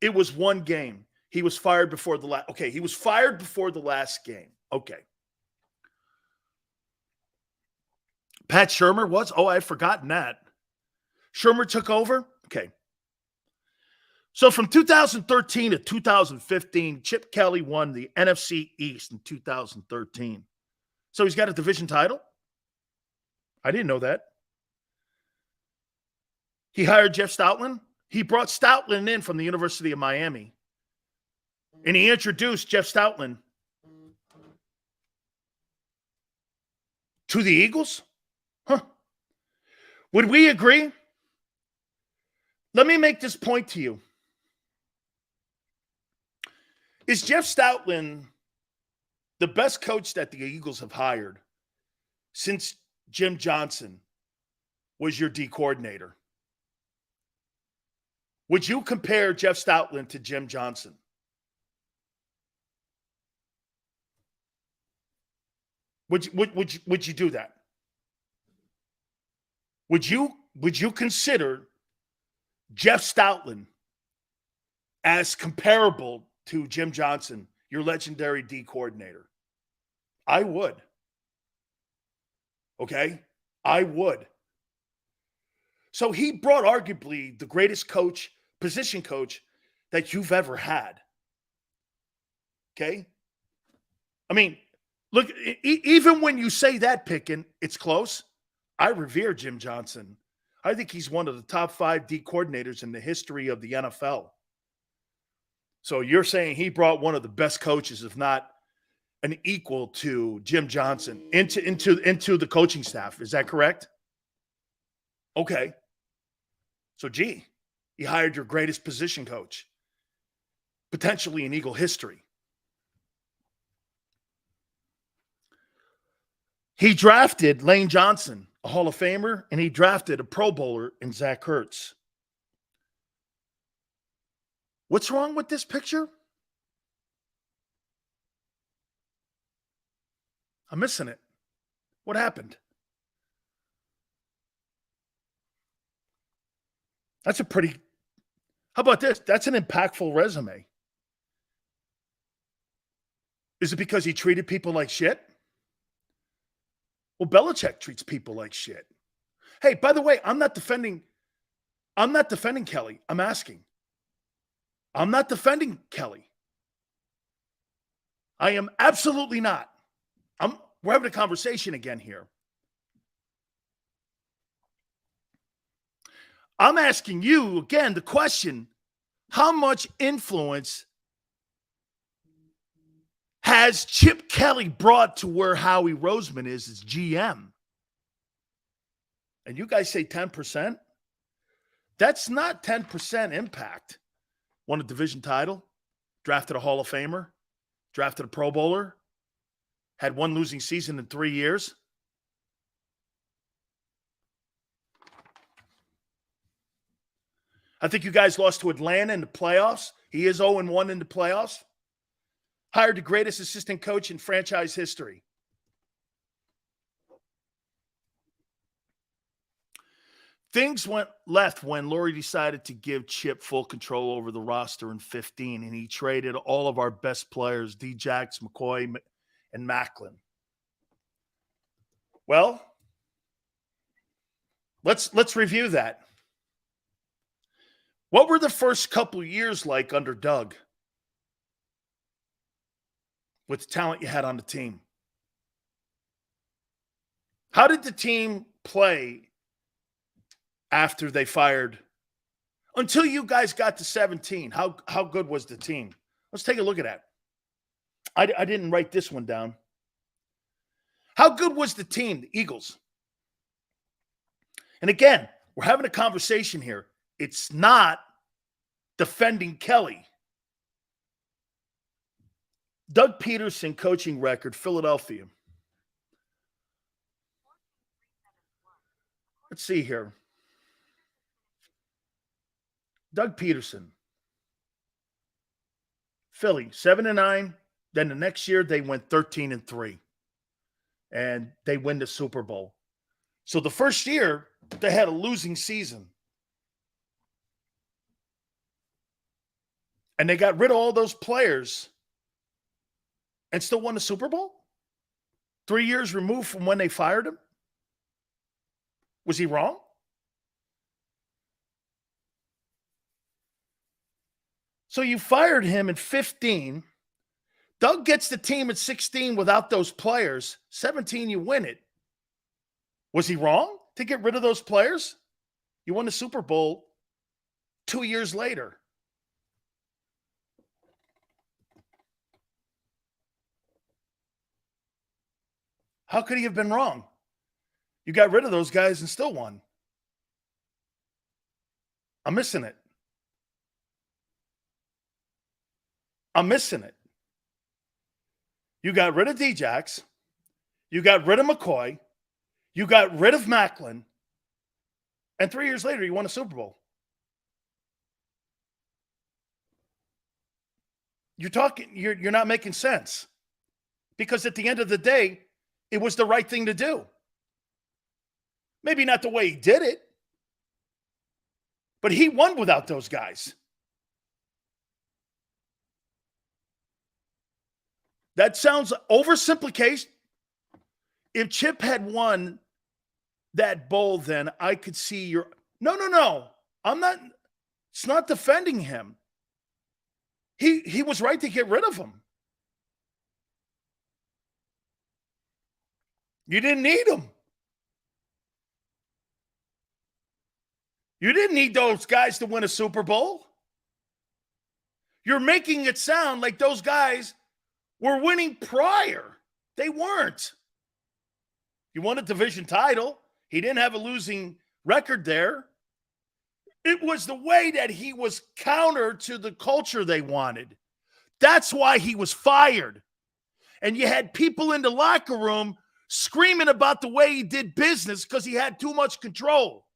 It was 1 game. He was fired before the last. Okay, he was fired before the last game. Okay. Pat Shurmur was? Oh, I'd forgotten that. Shurmur took over? Okay. So from 2013 to 2015, Chip Kelly won the NFC East in 2013. So he's got a division title? I didn't know that. He hired Jeff Stoutland. He brought Stoutland in from the University of Miami. And he introduced Jeff Stoutland to the Eagles? Huh. Would we agree? Let me make this point to you. Is Jeff Stoutland the best coach that the Eagles have hired since Jim Johnson was your D coordinator? Would you compare Jeff Stoutland to Jim Johnson? Would you do that? Would you consider Jeff Stoutland as comparable to Jim Johnson, your legendary D coordinator? I would. Okay? I would. So he brought arguably the greatest coach, position coach that you've ever had. Okay? I mean, look, even when you say that, Pickin, it's close. I revere Jim Johnson. I think he's one of the top 5 D coordinators in the history of the NFL. So you're saying he brought one of the best coaches, if not an equal to Jim Johnson, into the coaching staff. Is that correct? Okay. So, gee, he hired your greatest position coach, potentially in Eagle history. He drafted Lane Johnson, a Hall of Famer, and he drafted a Pro Bowler in Zach Ertz. What's wrong with this picture? I'm missing it. What happened? How about this? That's an impactful resume. Is it because he treated people like shit? Well, Belichick treats people like shit. Hey, by the way, I'm not defending I'm not defending Kelly. I'm asking. I'm not defending Kelly. I am absolutely not. We're having a conversation again here. I'm asking you again the question, how much influence has Chip Kelly brought to where Howie Roseman is as GM? And you guys say 10%? That's not 10% impact. Won a division title, drafted a Hall of Famer, drafted a Pro Bowler, had one losing season in 3 years. I think you guys lost to Atlanta in the playoffs. He is 0-1 in the playoffs. Hired the greatest assistant coach in franchise history. Things went left when Laurie decided to give Chip full control over the roster in 15, and he traded all of our best players, D-Jax, McCoy, and Macklin. Well, let's review that. What were the first couple years like under Doug with the talent you had on the team? How did the team play after they fired? Until you guys got to 17, how good was the team? Let's take a look at that. I didn't write this one down. How good was the team, the Eagles? And again, we're having a conversation here. It's not defending Kelly. Doug Peterson coaching record, Philadelphia. Let's see here. Doug Peterson. Philly, 7-9. Then the next year they went 13-3. And they win the Super Bowl. So the first year, they had a losing season. And they got rid of all those players and still won the Super Bowl? 3 years removed from when they fired him? Was he wrong? So you fired him in 15. Doug gets the team at 16 without those players. 17, you win it. Was he wrong to get rid of those players? You won the Super Bowl 2 years later. How could he have been wrong? You got rid of those guys and still won. I'm missing it. I'm missing it. You got rid of D-Jax. You got rid of McCoy. You got rid of Macklin. And 3 years later, you won a Super Bowl. You're not making sense. Because at the end of the day, it was the right thing to do. Maybe not the way he did it, but he won without those guys. That sounds oversimplification. If Chip had won that bowl, then I could see your... No. I'm not... It's not defending him. He was right to get rid of him. You didn't need him. You didn't need those guys to win a Super Bowl. You're making it sound like those guys were winning prior. They weren't. He won a division title. He didn't have a losing record there. It was the way that he was counter to the culture they wanted. That's why he was fired. And you had people in the locker room screaming about the way he did business because he had too much control.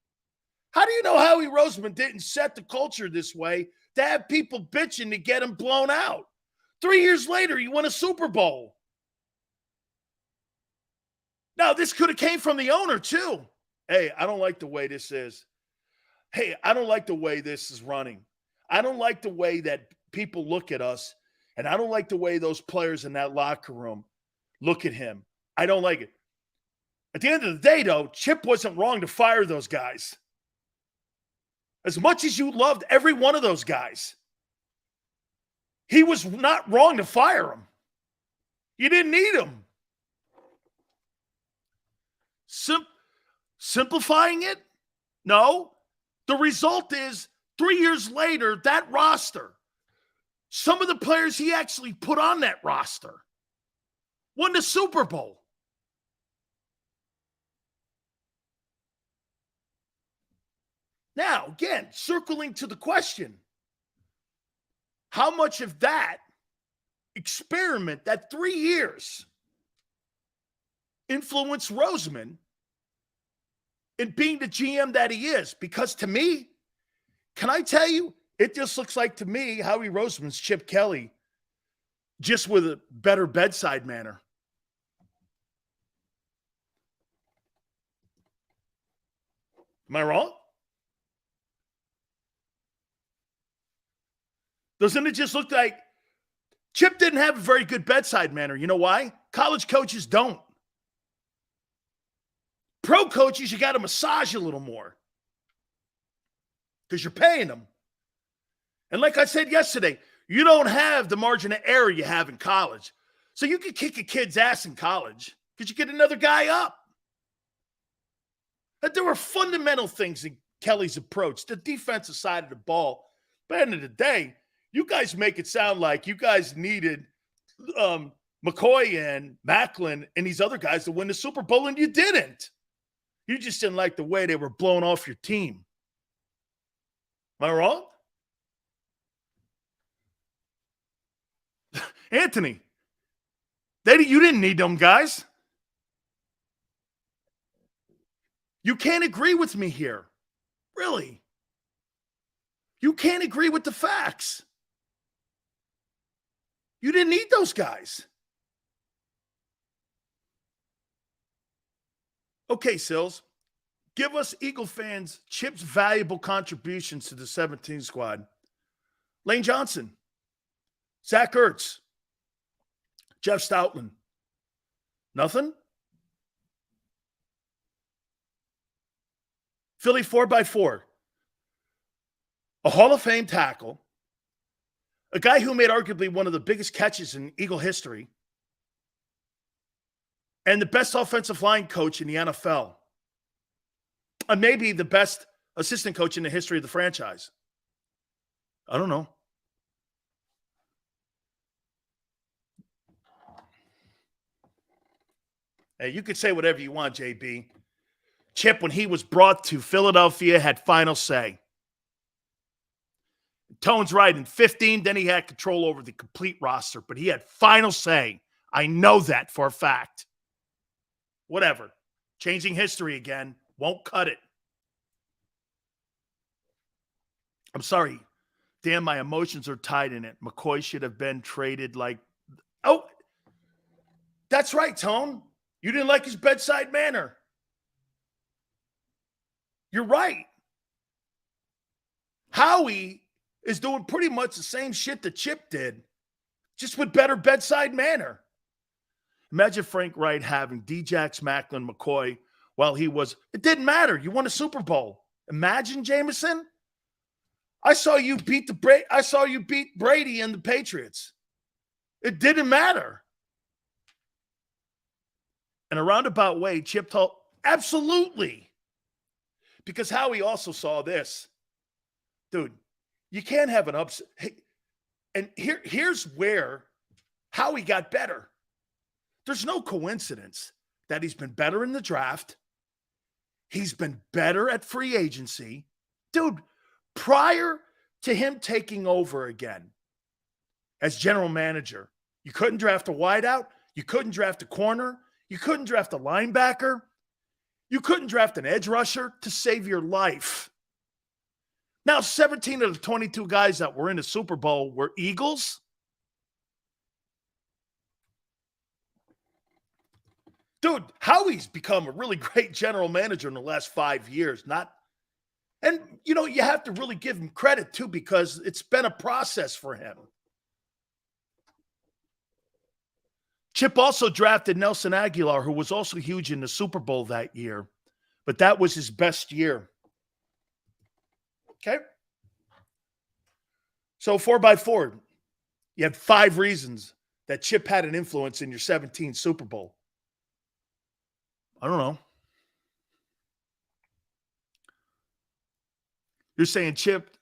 How do you know Howie Roseman didn't set the culture this way to have people bitching to get him blown out? 3 years later, you won a Super Bowl. Now, this could have came from the owner, too. Hey, I don't like the way this is. Hey, I don't like the way this is running. I don't like the way that people look at us, and I don't like the way those players in that locker room look at him. I don't like it. At the end of the day, though, Chip wasn't wrong to fire those guys. As much as you loved every one of those guys, he was not wrong to fire him. You didn't need him. Simplifying it? No. The result is 3 years later, that roster, some of the players he actually put on that roster, won the Super Bowl. Now, again, circling to the question, how much of that experiment, that 3 years, influenced Roseman in being the GM that he is? Because to me, can I tell you, it just looks like to me Howie Roseman's Chip Kelly, just with a better bedside manner. Am I wrong? Doesn't it just look like Chip didn't have a very good bedside manner? You know why? College coaches don't. Pro coaches, you got to massage a little more because you're paying them. And like I said yesterday, you don't have the margin of error you have in college. So you can kick a kid's ass in college because you get another guy up. But there were fundamental things in Kelly's approach, the defensive side of the ball. But at the end of the day, you guys make it sound like you guys needed McCoy and Macklin and these other guys to win the Super Bowl, and you didn't. You just didn't like the way they were blown off your team. Am I wrong? Anthony, you didn't need them guys. You can't agree with me here. Really. You can't agree with the facts. You didn't need those guys. Okay, Sills, give us Eagle fans Chip's valuable contributions to the 17 squad. Lane Johnson, Zach Ertz, Jeff Stoutland. Nothing? Philly 4x4. A Hall of Fame tackle. A guy who made arguably one of the biggest catches in Eagle history. And the best offensive line coach in the NFL. And maybe the best assistant coach in the history of the franchise. I don't know. Hey, you could say whatever you want, JB. Chip, when he was brought to Philadelphia, had final say. Tone's right. In 15, then he had control over the complete roster, but he had final say. I know that for a fact. Whatever. Changing history again. Won't cut it. I'm sorry. Damn, my emotions are tied in it. McCoy should have been traded like... Oh, that's right, Tone. You didn't like his bedside manner. You're right. Howie is doing pretty much the same shit that Chip did, just with better bedside manner. Imagine Frank Wright having Djax, Macklin, McCoy while he was... It didn't matter. You won a Super Bowl. Imagine, Jameson. I saw you beat Brady and the Patriots. It didn't matter. In a roundabout way, Chip told... Absolutely. Because Howie also saw this. Dude, you can't have an upset. Hey, and here's where Howie got better. There's no coincidence that he's been better in the draft. He's been better at free agency. Dude, prior to him taking over again as general manager, you couldn't draft a wideout. You couldn't draft a corner. You couldn't draft a linebacker. You couldn't draft an edge rusher to save your life. Now, 17 of the 22 guys that were in the Super Bowl were Eagles. Dude, Howie's become a really great general manager in the last 5 years. And, you have to really give him credit, too, because it's been a process for him. Chip also drafted Nelson Aguilar, who was also huge in the Super Bowl that year. But that was his best year. Okay? So 4x4, you had 5 reasons that Chip had an influence in your 17th Super Bowl. I don't know. You're saying Chip,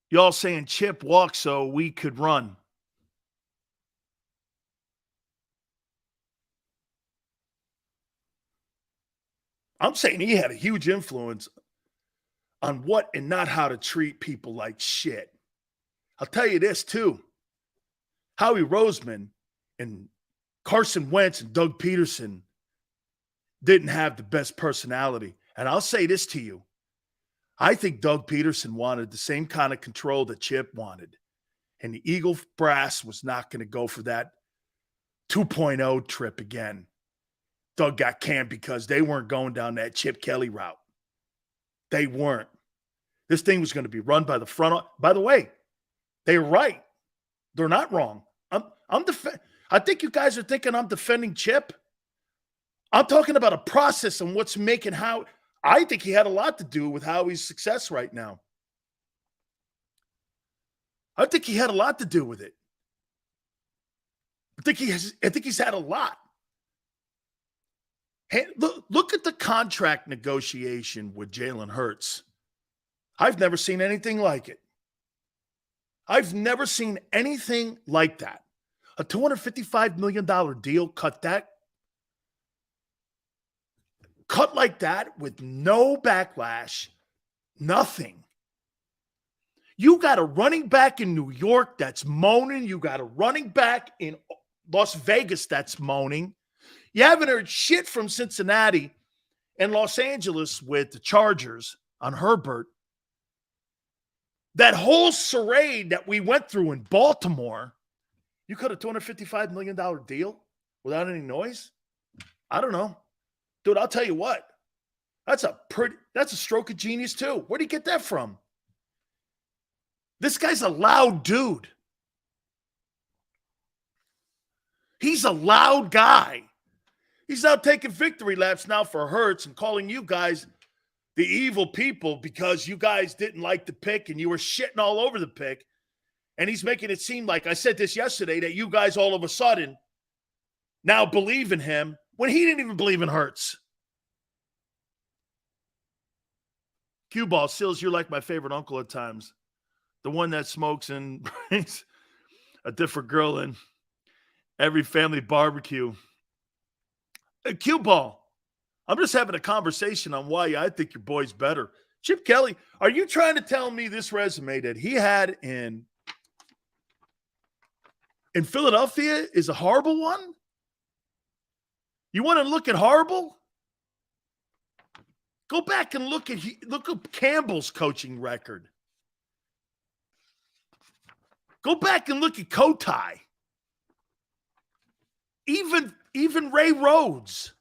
y'all saying Chip walked so we could run. I'm saying he had a huge influence on what and not how to treat people like shit. I'll tell you this too. Howie Roseman and Carson Wentz and Doug Peterson didn't have the best personality. And I'll say this to you. I think Doug Peterson wanted the same kind of control that Chip wanted. And the Eagle brass was not going to go for that 2.0 trip again. Doug got canned because they weren't going down that Chip Kelly route. They weren't. This thing was going to be run by the front. By the way, they're right. They're not wrong. I think you guys are thinking I'm defending Chip. I'm talking about a process and what's making how. I think he had a lot to do with Howie's success right now. I think he had a lot to do with it. I think he's had a lot. Hey, look at the contract negotiation with Jalen Hurts. I've never seen anything like it. I've never seen anything like that. A $255 million deal cut like that with no backlash, nothing. You got a running back in New York that's moaning. You got a running back in Las Vegas that's moaning. You haven't heard shit from Cincinnati and Los Angeles with the Chargers on Herbert. That whole charade that we went through in Baltimore, you cut a $255 million deal without any noise? I don't know. Dude, I'll tell you what. That's a stroke of genius too. Where'd he get that from? This guy's a loud dude. He's a loud guy. He's out taking victory laps now for Hurts and calling you guys the evil people because you guys didn't like the pick and you were shitting all over the pick. And he's making it seem like, I said this yesterday, that you guys all of a sudden now believe in him when he didn't even believe in Hurts. Cue ball, Sills, you're like my favorite uncle at times. The one that smokes and brings a different girl in every family barbecue. Cue ball, I'm just having a conversation on why I think your boy's better. Chip Kelly, are you trying to tell me this resume that he had in Philadelphia is a horrible one? You want to look at horrible? Go back and look at Campbell's coaching record. Go back and look at Kotai. Even Ray Rhodes.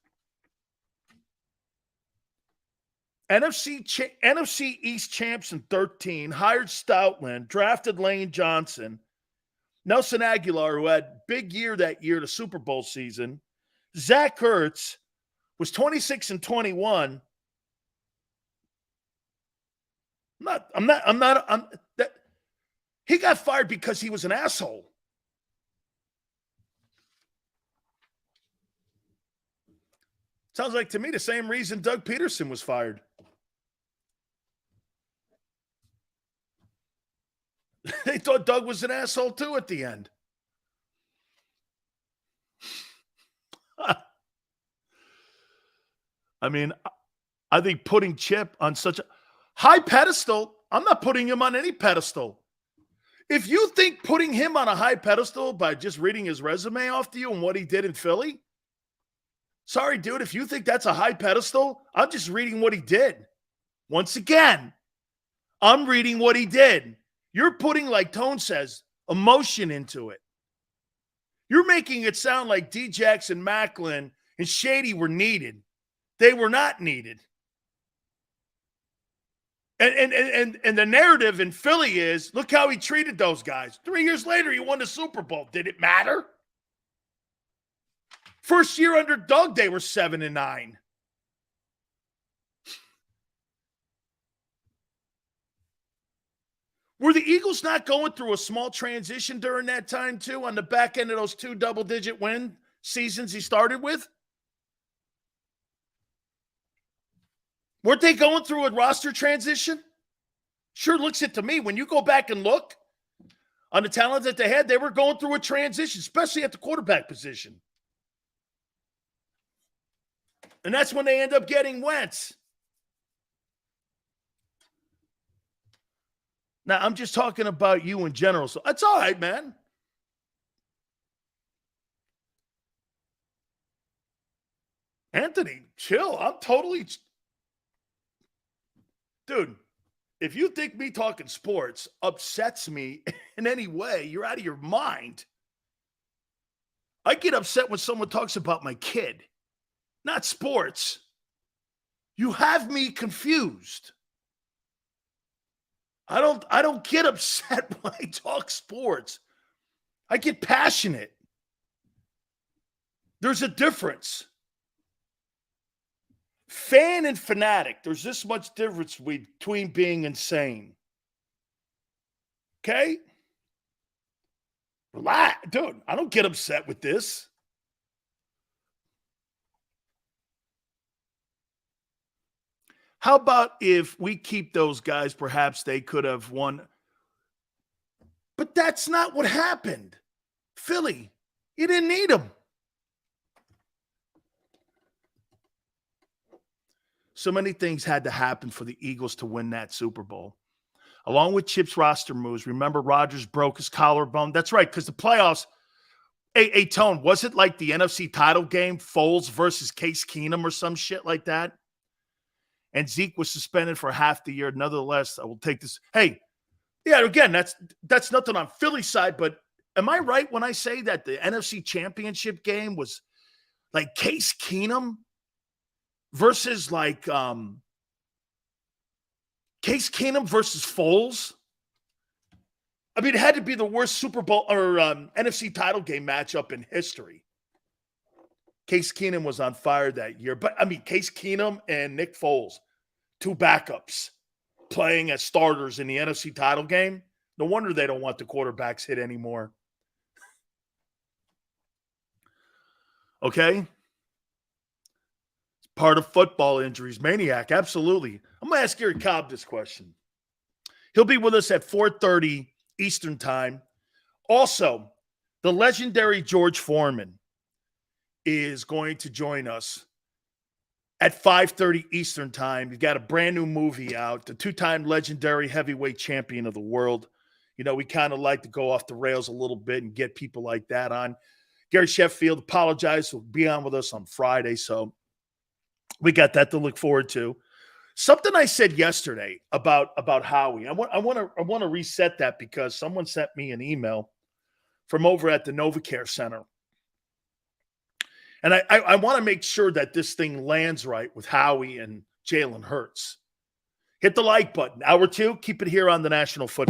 NFC East champs in 13, hired Stoutland, drafted Lane Johnson, Nelson Aguilar, who had big year that year, the Super Bowl season. Zach Ertz was 26-21. He got fired because he was an asshole. Sounds like to me the same reason Doug Peterson was fired. They thought Doug was an asshole too at the end. I mean, I think putting Chip on such a high pedestal, I'm not putting him on any pedestal. If you think putting him on a high pedestal by just reading his resume off to you and what he did in Philly, sorry, dude, if you think that's a high pedestal, I'm just reading what he did. Once again, I'm reading what he did. You're putting, like Tone says, emotion into it. You're making it sound like D. Jackson, Macklin, and Shady were needed. They were not needed. And the narrative in Philly is, look how he treated those guys. 3 years later, he won the Super Bowl. Did it matter? First year under Doug, they were 7-9. Were the Eagles not going through a small transition during that time, too, on the back end of those 2 double-digit win seasons he started with? Weren't they going through a roster transition? Sure looks it to me. When you go back and look on the talent that they had, they were going through a transition, especially at the quarterback position. And that's when they end up getting Wentz. Now, I'm just talking about you in general, so that's all right, man. Anthony, chill. I'm totally... Dude, if you think me talking sports upsets me in any way, you're out of your mind. I get upset when someone talks about my kid, not sports. You have me confused. I don't get upset when I talk sports. I get passionate. There's a difference. Fan and fanatic, there's this much difference between being insane. Okay? Relax. Dude, I don't get upset with this. How about if we keep those guys, perhaps they could have won. But that's not what happened. Philly, you didn't need them. So many things had to happen for the Eagles to win that Super Bowl. Along with Chip's roster moves, remember Rodgers broke his collarbone? That's right, because the playoffs, hey, Tone, was it like the NFC title game, Foles versus Case Keenum or some shit like that? And Zeke was suspended for half the year. Nonetheless, I will take this. Hey, yeah, again, that's nothing on Philly's side, but am I right when I say that the NFC Championship game was like Case Keenum versus like Case Keenum versus Foles? I mean, it had to be the worst Super Bowl or NFC title game matchup in history. Case Keenum was on fire that year. But, I mean, Case Keenum and Nick Foles, 2 backups playing as starters in the NFC title game. No wonder they don't want the quarterbacks hit anymore. Okay? It's part of football injuries. Maniac, absolutely. I'm going to ask Gary Cobb this question. He'll be with us at 4:30 Eastern time. Also, the legendary George Foreman is going to join us at 5:30 Eastern time. He's got a brand new movie out, the 2-time legendary heavyweight champion of the world. You know, we kind of like to go off the rails a little bit and get people like that on. Gary Sheffield apologized. He'll be on with us on Friday, so we got that to look forward to. Something I said yesterday about Howie. I want to reset that because someone sent me an email from over at the NovaCare Center. And I want to make sure that this thing lands right with Howie and Jalen Hurts. Hit the like button. Hour 2, keep it here on the National Football.